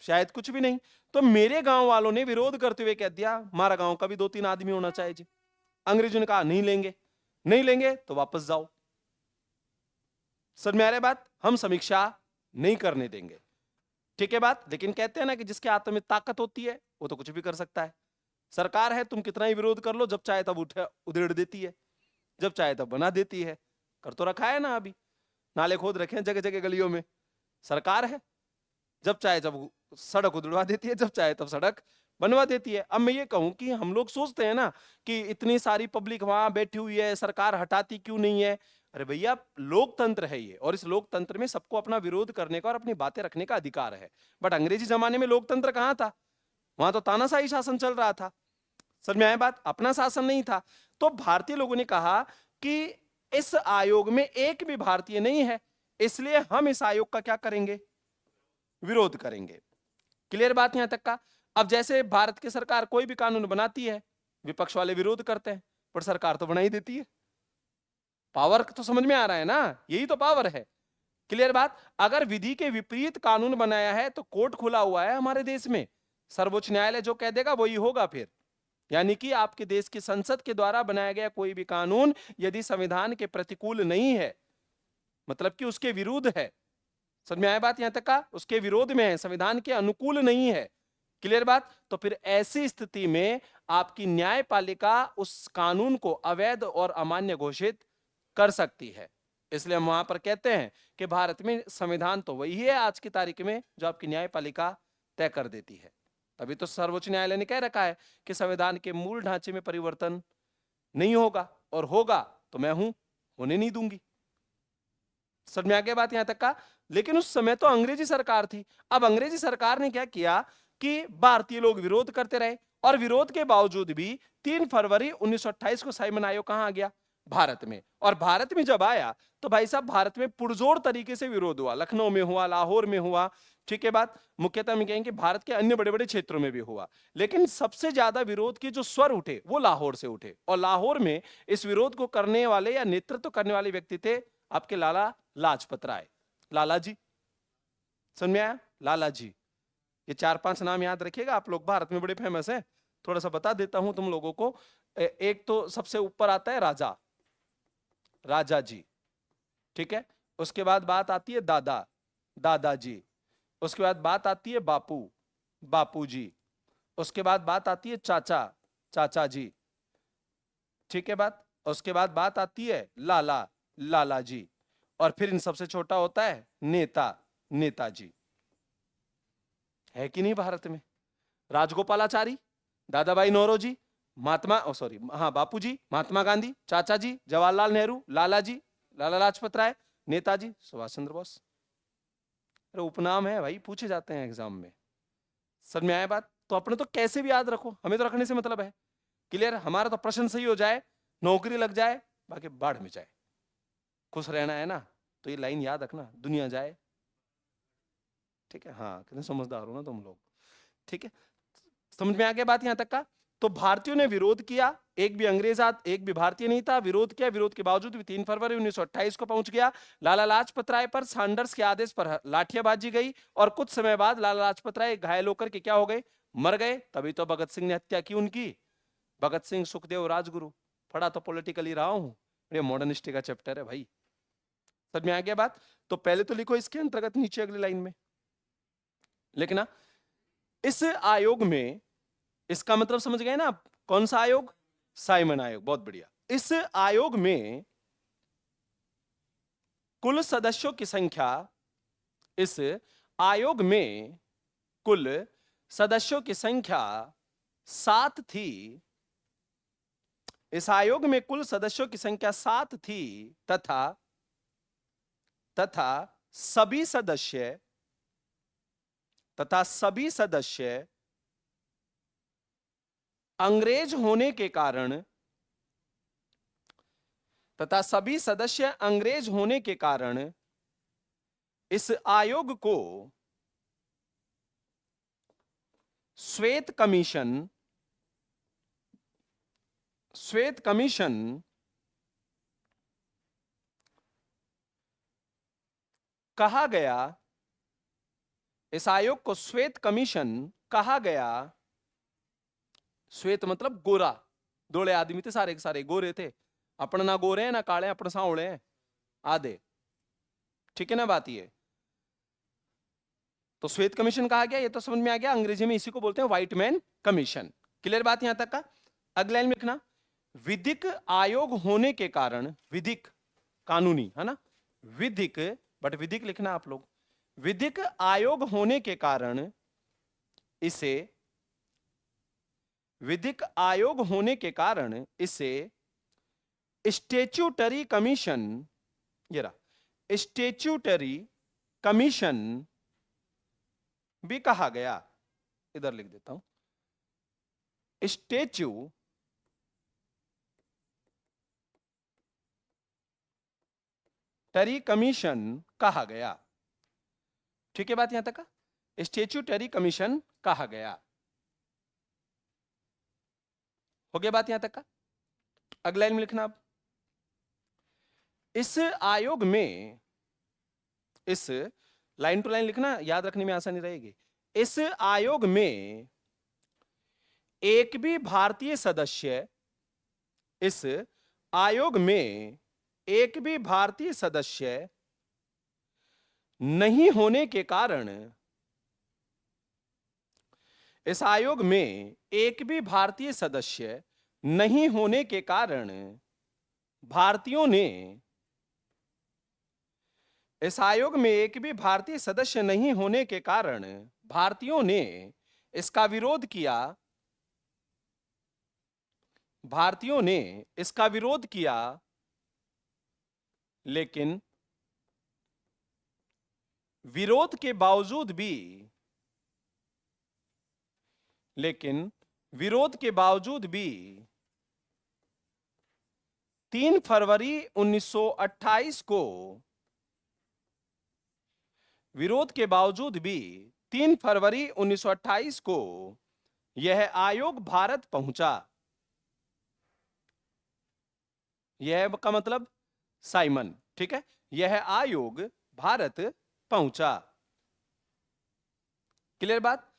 शायद कुछ भी नहीं। तो मेरे गांव वालों ने विरोध करते हुए कह दिया, हमारा गांव का भी 2-3 आदमी होना चाहिए जी। अंग्रेजों ने कहा नहीं लेंगे, नहीं लेंगे तो वापस जाओ। समझ में आ रहा है बात? हम समीक्षा नहीं करने देंगे, ठीक है बात? लेकिन कहते हैं ना कि जिसके हाथ में ताकत होती है वो तो कुछ भी कर सकता है। सरकार है, तुम कितना ही विरोध कर लो, जब चाहे तब उठे उधेड़ देती है, जब चाहे तब बना देती है। कर तो रखा है ना, अभी नाले खोद रखे हैं जगह जगह गलियों में। सरकार है, जब चाहे जब सड़क उधड़वा देती है, जब चाहे तब सड़क बनवा देती है। अब मैं ये कहूं कि हम लोग सोचते हैं ना कि इतनी सारी पब्लिक वहां बैठी हुई है, सरकार हटाती क्यों नहीं है? अरे भैया, लोकतंत्र है ये, और इस लोकतंत्र में सबको अपना विरोध करने का और अपनी बातें रखने का अधिकार है। बट अंग्रेजी जमाने में लोकतंत्र कहां था? वहां तो तानाशाही शासन चल रहा था। समझ में आया बात? अपना शासन नहीं था। तो भारतीय लोगों ने कहा कि इस आयोग में एक भी भारतीय नहीं है, इसलिए हम इस आयोग का क्या करेंगे? विरोध करेंगे। क्लियर बात यहां तक का? अब जैसे भारत की सरकार कोई भी कानून बनाती है, विपक्ष वाले विरोध करते हैं, पर सरकार तो बना ही देती है। पावर तो समझ में आ रहा है ना? यही तो पावर है। क्लियर बात? अगर विधि के विपरीत कानून बनाया है तो कोर्ट खुला हुआ है हमारे देश में, सर्वोच्च न्यायालय जो कह देगा वही होगा फिर। यानी कि आपके देश की संसद के द्वारा बनाया गया कोई भी कानून यदि संविधान के प्रतिकूल नहीं है, मतलब कि उसके विरुद्ध है, समझ में आया बात यहां तक का? उसके विरोध में है, संविधान के अनुकूल नहीं है, क्लियर बात? तो फिर ऐसी स्थिति में आपकी न्यायपालिका उस कानून को अवैध और अमान्य घोषित कर सकती है। इसलिए हम वहां पर कहते हैं कि भारत में संविधान तो वही है आज की तारीख में जो आपकी न्यायपालिका तय कर देती है। तभी तो सर्वोच्च न्यायालय ने कह रखा है कि संविधान के मूल ढांचे में परिवर्तन नहीं होगा, और होगा तो मैं हूं, होने नहीं दूंगी। समझ में आ गया बात यहां तक का? लेकिन उस समय तो अंग्रेजी सरकार थी। अब अंग्रेजी सरकार ने क्या किया कि भारतीय लोग विरोध करते रहे, और विरोध के बावजूद भी 3 फरवरी 1928 को साइमन आयोग कहां आ गया? भारत में। और भारत में जब आया तो भाई साहब भारत में पुरजोर तरीके से विरोध हुआ, लखनऊ में हुआ, लाहौर में हुआ, ठीक है बात? मुख्यतः हम कहेंगे भारत के अन्य बड़े बड़े क्षेत्रों में भी हुआ, लेकिन सबसे ज्यादा विरोध के जो स्वर उठे वो लाहौर से उठे। और लाहौर में इस विरोध को करने वाले या नेतृत्व करने वाले व्यक्ति थे आपके लाला लाजपत राय। लाला जी, समझ में आया? लाला जी, ये 4-5 नाम याद रखिएगा आप लोग, भारत में बड़े फेमस हैं। थोड़ा सा बता देता हूं तुम लोगों को। एक तो सबसे ऊपर आता है राजा, राजा जी, ठीक है? उसके बाद बात आती है दादा, दादाजी। उसके बाद बात आती है बापू, बापू जी। उसके बाद बात आती है चाचा, चाचा जी, ठीक है बात? उसके बाद बात आती है लाला, लाला जी। और फिर इन सबसे छोटा होता है नेता, नेताजी। है कि नहीं भारत में? राजगोपालाचारी, दादा भाई नौरोजी, महात्मा सॉरी हाँ बापूजी, महात्मा गांधी, चाचा जी जवाहरलाल नेहरू, लाला जी लाला लाजपत राय, नेताजी सुभाष चंद्र बोस। अरे उपनाम है भाई, पूछे जाते हैं एग्जाम में। समझ में आया बात? तो अपने तो कैसे भी याद रखो, हमें तो रखने से मतलब है। क्लियर? हमारा तो प्रश्न सही हो जाए, नौकरी लग जाए, बाकी बाढ़ में जाए। खुश रहना है ना, तो ये लाइन याद रखना, दुनिया जाए। ठीक है? हाँ, कितने समझदार हो ना तुम लोग। ठीक है? समझ में आ गया बात यहां तक का? तो भारतीयों ने विरोध किया, एक भी एक भी भारतीय नहीं था, विरोध किया, विरोध के बावजूद भी 3 फरवरी 1928 को पहुंच गया। लाला लाजपत राय पर सैंडर्स के आदेश पर लाठियाबाजी गई और कुछ समय बाद लाला लाजपत राय घायल होकर के क्या हो गए, मर गए। तभी तो भगत सिंह ने हत्या की उनकी। भगत सिंह, सुखदेव, राजगुरु। पढ़ा तो पॉलिटिकली रहा हूं, ये मॉडर्न हिस्ट्री का चैप्टर है भाई। समझ में आ गया बात? तो पहले तो लिखो इसके अंतर्गत नीचे अगली लाइन में लिखना, इस आयोग में, इसका मतलब समझ गए ना आप, कौन सा आयोग? साइमन आयोग। बहुत बढ़िया। इस आयोग में कुल सदस्यों की संख्या, इस आयोग में कुल सदस्यों की संख्या 7 थी। इस आयोग में कुल सदस्यों की संख्या 7 थी तथा सभी सदस्य अंग्रेज होने के कारण इस आयोग को श्वेत कमीशन कहा गया। इस आयोग को श्वेत कमीशन कहा गया। श्वेत मतलब गोरा, दोले आदमी थे, सारे के सारे गोरे थे। अपन ना गोरे हैं ना काले, अपन सांवले हैं आधे। ठीक है ना बात? ये तो श्वेत कमीशन कहा गया, ये तो समझ में आ गया। अंग्रेजी में इसी को बोलते हैं व्हाइट मैन कमीशन। क्लियर बात यहां तक का? अगले लाइन में लिखना, विधिक आयोग होने के कारण, विधिक कानूनी है ना, विधिक, बट विधिक लिखना आप लोग। विधिक आयोग होने के कारण इसे, विधिक आयोग होने के कारण इसे स्टैट्यूटरी कमीशन, ये रहा, स्टैट्यूटरी कमीशन भी कहा गया। इधर लिख देता हूं, स्टैट्यूटरी कमीशन कहा गया। ठीक है बात यहां तक का? स्टैट्यूटरी कमीशन कहा गया। हो गया बात यहां तक का? अगला लाइन में लिखना आप, इस आयोग में, इस लाइन टू लाइन लिखना, याद रखने में आसानी रहेगी। इस आयोग में एक भी भारतीय सदस्य, इस आयोग में एक भी भारतीय सदस्य नहीं होने के कारण, इस आयोग में एक भी भारतीय सदस्य नहीं होने के कारण भारतीयों ने, इस आयोग में एक भी भारतीय सदस्य नहीं होने के कारण भारतीयों ने इसका विरोध किया। भारतीयों ने इसका विरोध किया, लेकिन विरोध के बावजूद भी, लेकिन विरोध के बावजूद भी 3 फरवरी 1928 को, विरोध के बावजूद भी 3 फरवरी 1928 को यह आयोग भारत पहुंचा। यह का मतलब साइमन, ठीक है? यह आयोग भारत पहुंचा। क्लियर बात?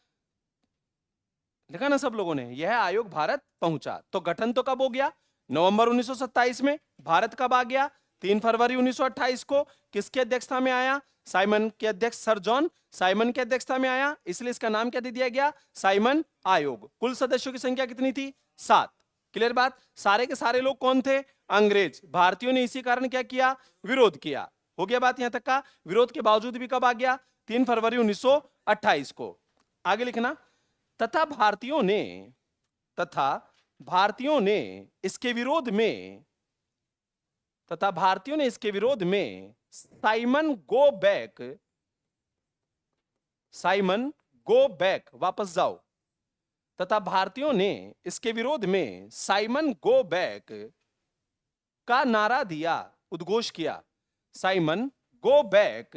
लिखा ना सब लोगों ने, यह आयोग भारत पहुंचा। तो गठन तो कब हो गया? नवंबर 1927 में। भारत कब आ गया? 3 फरवरी 1928 को। किसकी अध्यक्षता में आया? साइमन के अध्यक्ष सर जॉन साइमन की अध्यक्षता में आया, इसलिए इसका नाम क्या दे दिया गया? साइमन आयोग। कुल सदस्यों की संख्या कितनी थी? 7। क्लियर बात? सारे के सारे लोग कौन थे? अंग्रेज। भारतीयों ने इसी कारण क्या किया? विरोध किया। हो गया बात यहां तक का? विरोध के बावजूद भी कब आ गया? 3 फरवरी 1928 को। आगे लिखना, तथा भारतीयों ने इसके विरोध में, तथा भारतीयों ने इसके विरोध में साइमन गो बैक, वापस जाओ। तथा भारतीयों ने इसके विरोध में साइमन गो बैक का नारा दिया, उद्घोष किया। साइमन गो बैक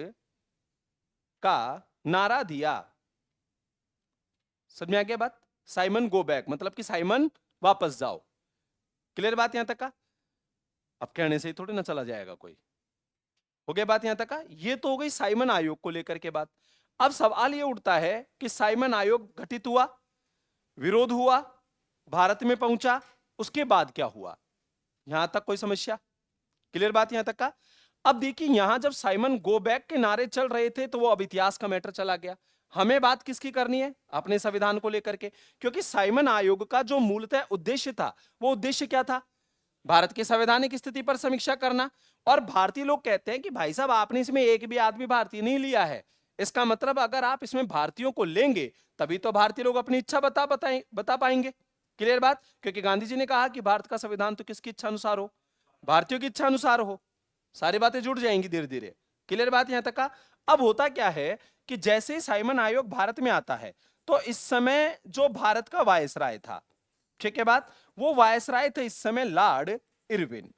का नारा दिया। समझ में आ गया बात? साइमन गो बैक मतलब कि साइमन वापस जाओ। क्लियर बात यहां तक का? अब कहने से ही थोड़ी ना चला जाएगा कोई। हो गया बात यहां तक का? ये तो हो गई साइमन आयोग को लेकर के बात। अब सवाल ये उठता है कि साइमन आयोग गठित हुआ, विरोध हुआ, भारत में पहुंचा, उसके बाद क्या हुआ? यहां तक कोई समस्या? क्लियर बात यहां तक का? अब देखिए यहां जब साइमन गो बैक के नारे चल रहे थे तो वो अब इतिहास का मैटर चला गया। हमें बात किसकी करनी है? अपने संविधान को लेकर के। क्योंकि साइमन आयोग का जो मूलतः उद्देश्य था, वो उद्देश्य क्या था? भारत की संवैधानिक स्थिति पर समीक्षा करना। और भारतीय लोग कहते हैं कि भाई साहब आपने इसमें एक भी आदमी भारतीय नहीं लिया है, इसका मतलब अगर आप इसमें भारतीयों को लेंगे तभी तो भारतीय लोग अपनी इच्छा बता पाएंगे। क्लियर बात? क्योंकि गांधी जी ने कहा कि भारत का संविधान तो किसकी इच्छा अनुसार हो? भारतीयों की इच्छा अनुसार हो। सारी बातें जुड़ जाएंगी धीरे धीरे। क्लियर बात यहां तक का? अब होता क्या है कि जैसे ही साइमन आयोग भारत में आता है तो इस समय जो भारत का वायसराय था, ठीक है बात, वो वायसराय थे इस समय लॉर्ड इरविन।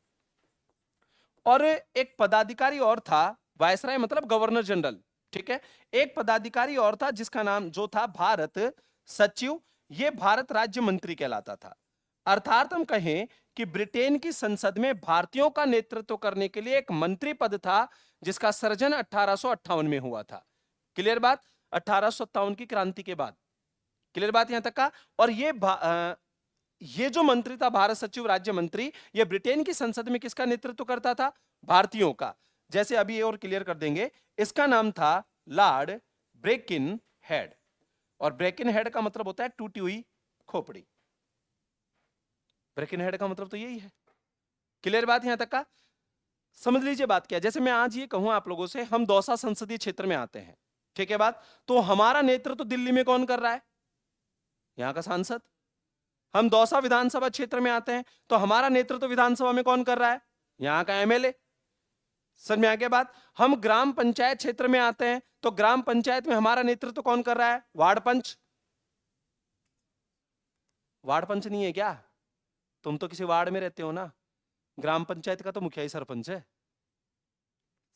और एक पदाधिकारी और था, वायसराय मतलब गवर्नर जनरल, ठीक है। एक पदाधिकारी और था जिसका नाम जो था भारत सचिव, ये भारत राज्य मंत्री कहलाता था। अर्थात हम कहें कि ब्रिटेन की संसद में भारतीयों का नेतृत्व करने के लिए एक मंत्री पद था जिसका सृजन 1858 में हुआ था। क्लियर बात? 1857 की क्रांति के बाद। क्लियर बात यहां तक का? और ये जो मंत्री था भारत सचिव राज्य मंत्री, ये ब्रिटेन की संसद में किसका नेतृत्व करता था? भारतीयों का। जैसे अभी ये और क्लियर कर देंगे, इसका नाम था लॉर्ड ब्रेकिन हेड। और ब्रेकिन हेड का मतलब होता है टूटी हुई खोपड़ी। ब्रेकिन हेड का मतलब तो यही है। क्लियर बात यहां तक का? समझ लीजिए बात क्या है। जैसे मैं आज ये कहूं आप लोगों से, हम दौसा संसदीय क्षेत्र में आते हैं, ठीक है बात, तो हमारा नेतृत्व दिल्ली में कौन कर रहा है? यहां का सांसद। हम दौसा विधानसभा क्षेत्र में आते हैं तो हमारा नेतृत्व विधानसभा में कौन कर रहा है? यहां का एमएलए। समझ में आ गया बात? हम ग्राम पंचायत क्षेत्र में आते हैं तो ग्राम पंचायत में हमारा नेतृत्व कौन कर रहा है? वार्ड पंच। वार्ड पंच नहीं है क्या? तुम तो किसी वार्ड में रहते हो ना। ग्राम पंचायत का तो मुखिया ही सरपंच है।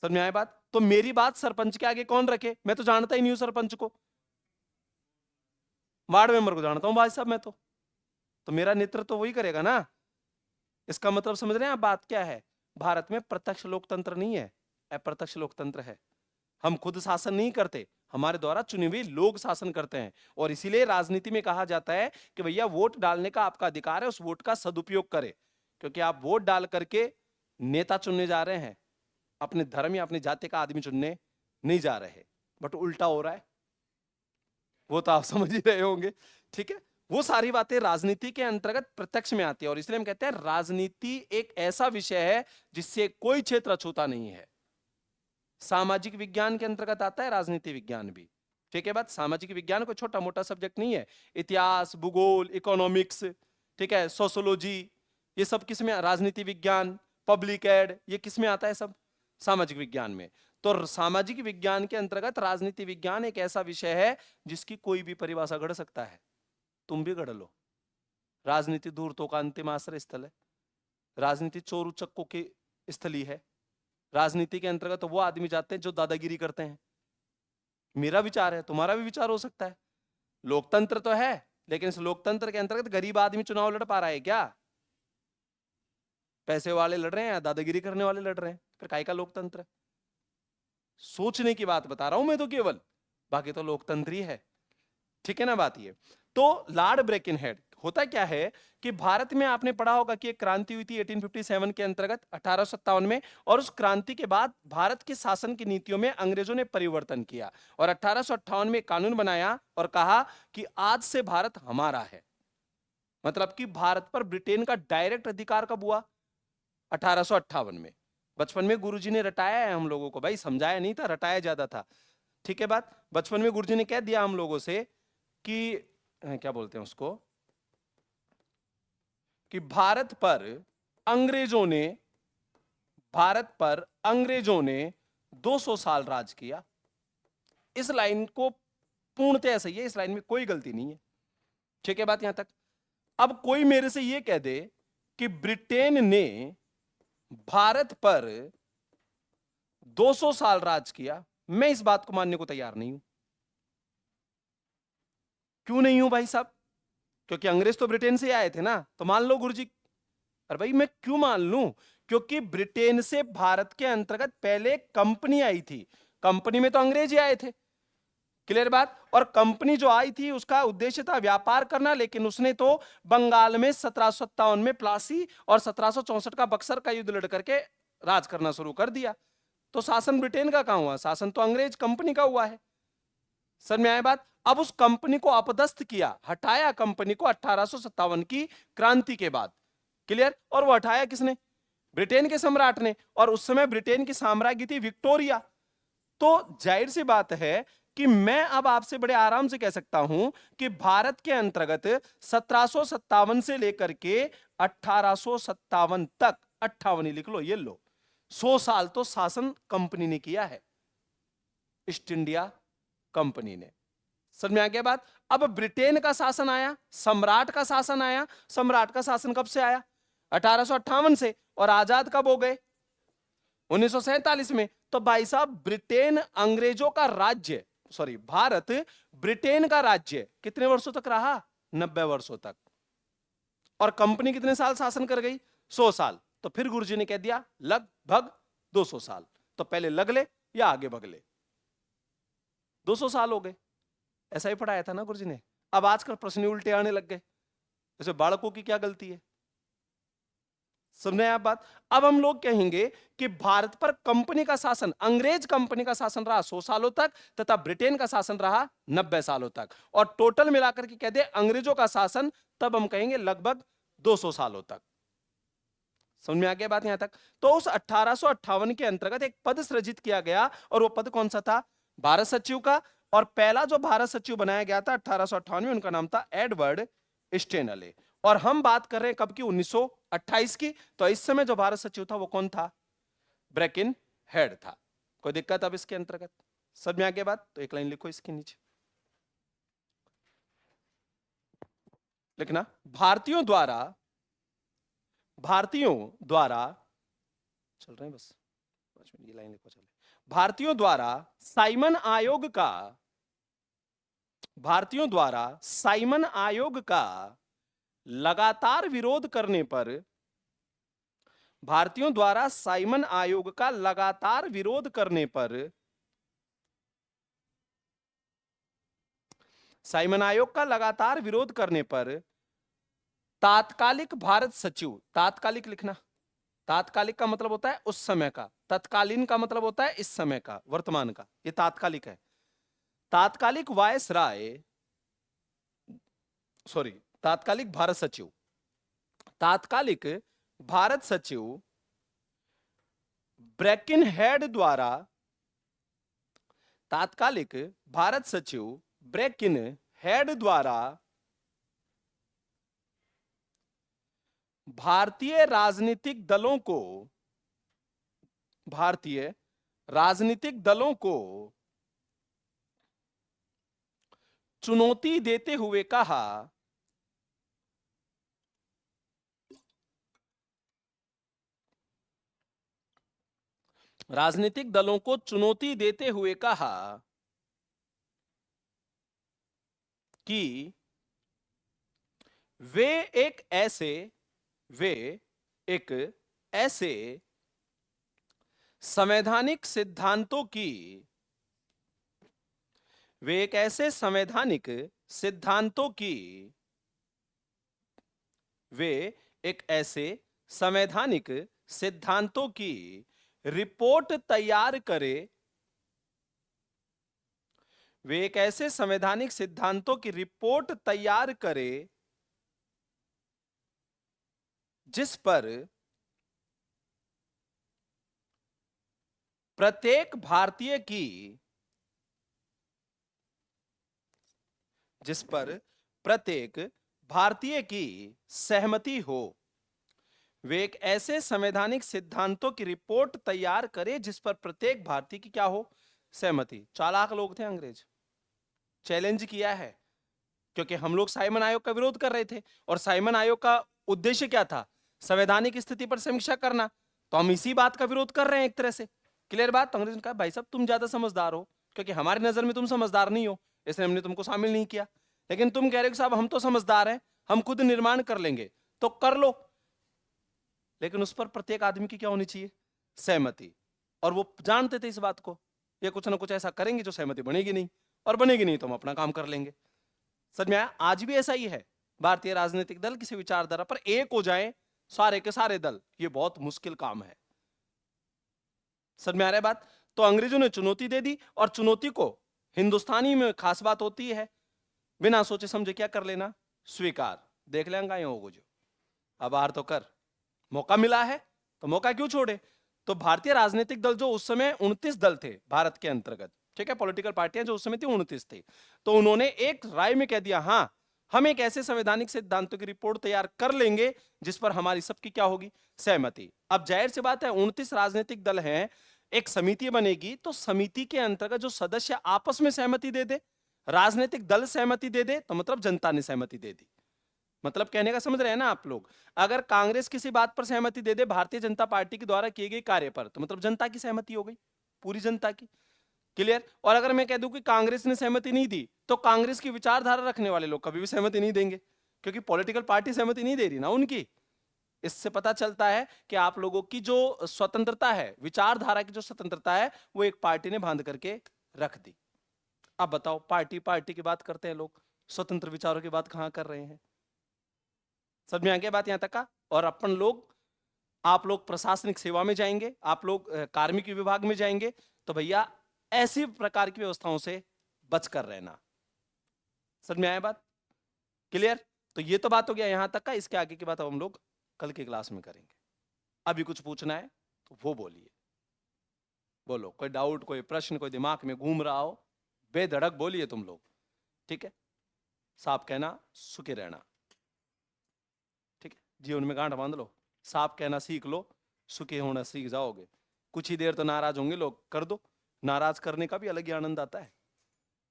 समझ में आया बात? तो मेरी बात सरपंच के आगे कौन रखे? मैं तो जानता ही नहीं हूं सरपंच को, वार्ड मेंबर को जानता हूं भाई साहब मैं तो मेरा नेतृत्व तो वही करेगा ना। इसका मतलब समझ रहे हैं आप बात क्या है? भारत में प्रत्यक्ष लोकतंत्र नहीं है, अप्रत्यक्ष लोकतंत्र है। हम खुद शासन नहीं करते, हमारे द्वारा चुने हुए लोग शासन करते हैं। और इसीलिए राजनीति में कहा जाता है कि भैया वोट डालने का आपका अधिकार है, उस वोट का सदुपयोग करें। क्योंकि आप वोट डाल करके नेता चुनने जा रहे हैं, अपने धर्म या अपनी जाति का आदमी चुनने नहीं जा रहे। बट उल्टा हो रहा है, वो तो आप समझ ही रहे होंगे। ठीक है, वो सारी बातें राजनीति के अंतर्गत प्रत्यक्ष में आती है। और इसलिए हम कहते हैं राजनीति एक ऐसा विषय है जिससे कोई क्षेत्र अछूता नहीं है। सामाजिक विज्ञान के अंतर्गत आता है राजनीति विज्ञान भी। ठीक है बात? सामाजिक विज्ञान कोई छोटा मोटा सब्जेक्ट नहीं है। इतिहास, भूगोल, इकोनॉमिक्स, ठीक है, सोशियोलॉजी, ये सब किसमें? राजनीति विज्ञान, पब्लिक एड, ये किसमें आता है? सब सामाजिक विज्ञान में। तो सामाजिक विज्ञान के अंतर्गत राजनीति विज्ञान एक ऐसा विषय है जिसकी कोई भी परिभाषा गढ़ सकता है। तुम भी गढ़ लो। राजनीति धूर्तों का अंतिम आश्रय स्थल है। राजनीति चोर उचक्कों की स्थली है। राजनीति के अंतर्गत तो वो आदमी जाते हैं जो दादागिरी करते हैं। मेरा विचार है, तुम्हारा भी विचार हो सकता है। लोकतंत्र तो है, लेकिन इस लोकतंत्र के अंतर्गत गरीब आदमी चुनाव लड़ पा रहा है क्या? पैसे वाले लड़ रहे हैं या दादागिरी करने वाले लड़ रहे हैं? फिर काय का लोकतंत्र है? सोचने की बात बता रहा हूं मैं तो केवल, बाकी तो लोकतंत्र ही है। ठीक है ना बात ये? तो लॉर्ड ब्रेकिनहेड, होता क्या है कि भारत में आपने पढ़ा होगा कि एक क्रांति हुई थी 1857 के अंतर्गत, 1857 में। और उस क्रांति के बाद भारत के शासन की नीतियों में अंग्रेजों ने परिवर्तन किया और 1858 में कानून बनाया और कहा कि आज से भारत हमारा है। मतलब कि भारत पर ब्रिटेन का डायरेक्ट अधिकार कब हुआ? 1858 में। बचपन में गुरुजी ने रटाया है हम लोगों को, भाई समझाया नहीं था, रटाया ज्यादा था। ठीक है बात? बचपन में गुरुजी ने कह दिया हम लोगों से कि क्या बोलते हैं उसको, कि भारत पर अंग्रेजों ने 200 साल राज किया। इस लाइन को पूर्णतः सही है, इस लाइन में कोई गलती नहीं है। ठीक है बात यहां तक? अब कोई मेरे से यह कह दे कि ब्रिटेन ने भारत पर 200 साल राज किया, मैं इस बात को मानने को तैयार नहीं हूं। क्यों नहीं हूं भाई साहब? क्योंकि अंग्रेज तो ब्रिटेन से ही आए थे ना, तो मान लो गुरुजी। अरे भाई मैं क्यों मान लूं? क्योंकि ब्रिटेन से भारत के अंतर्गत पहले कंपनी आई थी, कंपनी में तो अंग्रेज ही आए थे। क्लियर बात? और कंपनी जो आई थी उसका उद्देश्य था व्यापार करना, लेकिन उसने तो बंगाल में 1757 में प्लासी और 1764 का बक्सर का युद्ध लड़ करके राज करना शुरू कर दिया। तो शासन ब्रिटेन का कहां हुआ? शासन तो अंग्रेज कंपनी का हुआ है। सर में आया बात? अब उस कंपनी को अपदस्थ किया, हटाया कंपनी को 1857 की क्रांति के बाद। क्लियर? और वो हटाया किसने? ब्रिटेन के सम्राट ने। और उस समय ब्रिटेन की साम्राज्य थी विक्टोरिया। तो जाहिर सी बात है कि मैं अब आपसे बड़े आराम से कह सकता हूं कि भारत के अंतर्गत 1757 से लेकर के 1857 तक, 58 ही लिख लो, ये लो, 100 साल तो शासन कंपनी ने किया है, ईस्ट इंडिया कंपनी ने। समझ में आ गया बात? अब ब्रिटेन का शासन आया, सम्राट का शासन आया। सम्राट का शासन कब से आया? 1858 से। और आजाद कब हो गए? 1947 में। तो भाई साहब ब्रिटेन अंग्रेजों का राज्य, सॉरी भारत ब्रिटेन का राज्य कितने वर्षों तक रहा? 90 वर्षों तक। और कंपनी कितने साल शासन कर गई? 100 साल। तो फिर गुरुजी ने कह दिया लगभग 200 साल। तो पहले लग ले या आगे भग ले, 200 साल हो गए। ऐसा ही पढ़ाया था ना गुरुजी ने। अब आजकल प्रश्न उल्टे आने लग गए, जैसे बालकों की क्या गलती है? समझे आप बात? अब हम लोग कहेंगे कि भारत पर कंपनी का शासन, अंग्रेज कंपनी का शासन रहा 100 सालों तक, तथा ब्रिटेन का शासन रहा 90 सालों तक। और टोटल मिलाकर के कह दे अंग्रेजों का शासन, तब हम कहेंगे लगभग 200 सालों तक। समझ में आ गया बात यहां तक? तो उस 1858 के अंतर्गत एक पद सृजित किया गया, और वो पद कौन सा था? भारत सचिव का। और पहला जो भारत सचिव बनाया गया था 1858 में, उनका नाम था एडवर्ड स्टेनले। और हम बात कर रहे हैं कब की? 1928 की। तो इस समय जो भारत सचिव था वो कौन था? ब्रेकिन हेड था। कोई दिक्कत अब इसके अंतर्गत? समझ में आ गया बात? तो एक लाइन लिखो इसके नीचे, लिखना भारतीयों द्वारा चल रहे हैं बस 5 मिनट, ये लाइन लिखो चले। भारतीयों द्वारा साइमन आयोग का लगातार विरोध करने पर, भारतीयों द्वारा साइमन आयोग का लगातार विरोध करने पर, साइमन आयोग का लगातार विरोध करने पर तात्कालिक भारत सचिव, तात्कालिक लिखना, तात्कालिक का मतलब होता है उस समय का, तत्कालीन का मतलब होता है इस समय का, वर्तमान का, ये तात्कालिक है। तात्कालिक वायसराय, सॉरी तात्कालिक भारत सचिव, तात्कालिक भारत सचिव ब्रेकिन हेड द्वारा, तात्कालिक भारत सचिव ब्रेकिन हेड द्वारा भारतीय राजनीतिक दलों को चुनौती देते हुए कहा, राजनीतिक दलों को चुनौती देते हुए कहा कि वे एक ऐसे संवैधानिक सिद्धांतों की, वे एक ऐसे संवैधानिक सिद्धांतों की, वे एक ऐसे संवैधानिक सिद्धांतों की रिपोर्ट तैयार करे, वे एक ऐसे संवैधानिक सिद्धांतों की रिपोर्ट तैयार करे जिस पर प्रत्येक भारतीय की, जिस पर प्रत्येक भारतीय की सहमति हो। वे एक ऐसे संवैधानिक सिद्धांतों की रिपोर्ट तैयार करे जिस पर प्रत्येक भारतीय की क्या हो? सहमति। चालाक लोग थे अंग्रेज, चैलेंज किया है, क्योंकि हम लोग साइमन आयोग का विरोध कर रहे थे, और साइमन आयोग का उद्देश्य क्या था? संवैधानिक स्थिति पर समीक्षा करना। तो हम इसी बात का विरोध कर रहे हैं एक तरह से। क्लियर बात? तो अंग्रेज ने कहा भाई साहब तुम ज्यादा समझदार हो, क्योंकि हमारी नजर में तुम समझदार नहीं हो, इसलिए हमने तुमको शामिल नहीं किया। लेकिन तुम कह रहे हो साहब हम तो समझदार हैं, हम खुद निर्माण कर लेंगे, तो कर लो, लेकिन उस पर प्रत्येक आदमी की क्या होनी चाहिए? सहमति। और वो जानते थे इस बात को, ये कुछ ना कुछ ऐसा करेंगे जो सहमति बनेगी नहीं, और बनेगी नहीं तो हम अपना काम कर लेंगे। समझ में आया? आज भी ऐसा ही है। भारतीय राजनीतिक दल किसी विचारधारा पर एक हो जाएं, सारे के सारे दल, ये बहुत मुश्किल काम है। समझ में आ रहा है बात? तो अंग्रेजों ने चुनौती दे दी, और चुनौती को हिंदुस्तानी में खास बात होती है, बिना सोचे समझे क्या कर लेना? स्वीकार। देख लेंगा ये होगा जो, अब बाहर तो कर, मौका मिला है तो मौका क्यों छोड़े? तो भारतीय राजनीतिक दल जो उस समय 29 दल थे भारत के अंतर्गत, ठीक है, पॉलिटिकल पार्टियां जो उस समय थी 29 थी, तो उन्होंने एक राय में कह दिया, हां हम एक ऐसे संवैधानिक सिद्धांतों की रिपोर्ट तैयार कर लेंगे जिस पर हमारी सबकी क्या होगी? सहमति। अब जाहिर सी बात है 29 राजनीतिक दल हैं, एक समिति बनेगी, तो समिति के अंतर्गत जो सदस्य आपस में सहमति दे दे, राजनीतिक दल सहमति दे दे, तो मतलब जनता ने सहमति दे दी। मतलब कहने का समझ रहे हैं ना आप लोग? अगर कांग्रेस किसी बात पर सहमति दे दे भारतीय जनता पार्टी के द्वारा किए गए कार्य पर, तो मतलब जनता की सहमति हो गई, पूरी जनता की। क्लियर? और अगर मैं कह दूं कि कांग्रेस ने सहमति नहीं दी, तो कांग्रेस की विचारधारा रखने वाले लोग कभी भी सहमति नहीं देंगे, क्योंकि पॉलिटिकल पार्टी सहमति नहीं दे रही ना उनकी। इससे पता चलता है कि आप लोगों की जो स्वतंत्रता है, विचारधारा की जो स्वतंत्रता है, वो एक पार्टी ने बांध करके रख दी। अब बताओ, पार्टी पार्टी की बात करते हैं लोग, स्वतंत्र विचारों की बात कहां कर रहे हैं? समझ में आ गया बात यहां तक का? और अपन लोग, आप लोग प्रशासनिक सेवा में जाएंगे, आप लोग कार्मिक विभाग में जाएंगे, तो भैया ऐसी प्रकार की व्यवस्थाओं से बचकर रहना। समझ में आया बात? क्लियर? तो ये तो बात हो गया यहां तक का, इसके आगे की बात अब हम लोग कल की क्लास में करेंगे। अभी कुछ पूछना है तो वो बोलिए, बोलो, कोई डाउट, कोई प्रश्न, कोई दिमाग में घूम रहा हो, बेधड़क बोलिए तुम लोग, ठीक है? साफ कहना, सुखी रहना, ठीक है? जीवन में गांठ बांध लो, साफ कहना सीख लो, सुखी होना सीख जाओगे। कुछ ही देर तो नाराज होंगे लोग, कर दो, नाराज करने का भी अलग ही आनंद आता है,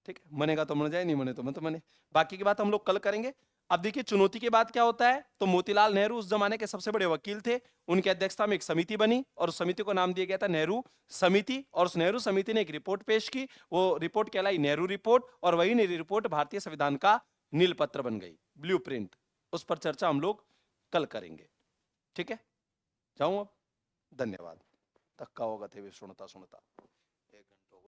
ठीक है? मनेगा तो मन जाए, नहीं मने तो मत मने। बाकी की बात हम लोग कल करेंगे। अब देखिए चुनौती के बाद क्या होता है, तो मोतीलाल नेहरू उस जमाने के सबसे बड़े वकील थे, उनकी अध्यक्षता में एक समिति बनी, और उस समिति को नाम दिया गया था नेहरू समिति, और उस नेहरू समिति ने एक रिपोर्ट पेश की, वो रिपोर्ट कहलाई नेहरू रिपोर्ट, और वही नेहरू रिपोर्ट भारतीय संविधान का नील पत्र बन गई, ब्लूप्रिंट। उस पर चर्चा हम लोग कल करेंगे, ठीक है? जाऊं अब? धन्यवाद। धक्का होगा थे भी सुनता सुनता।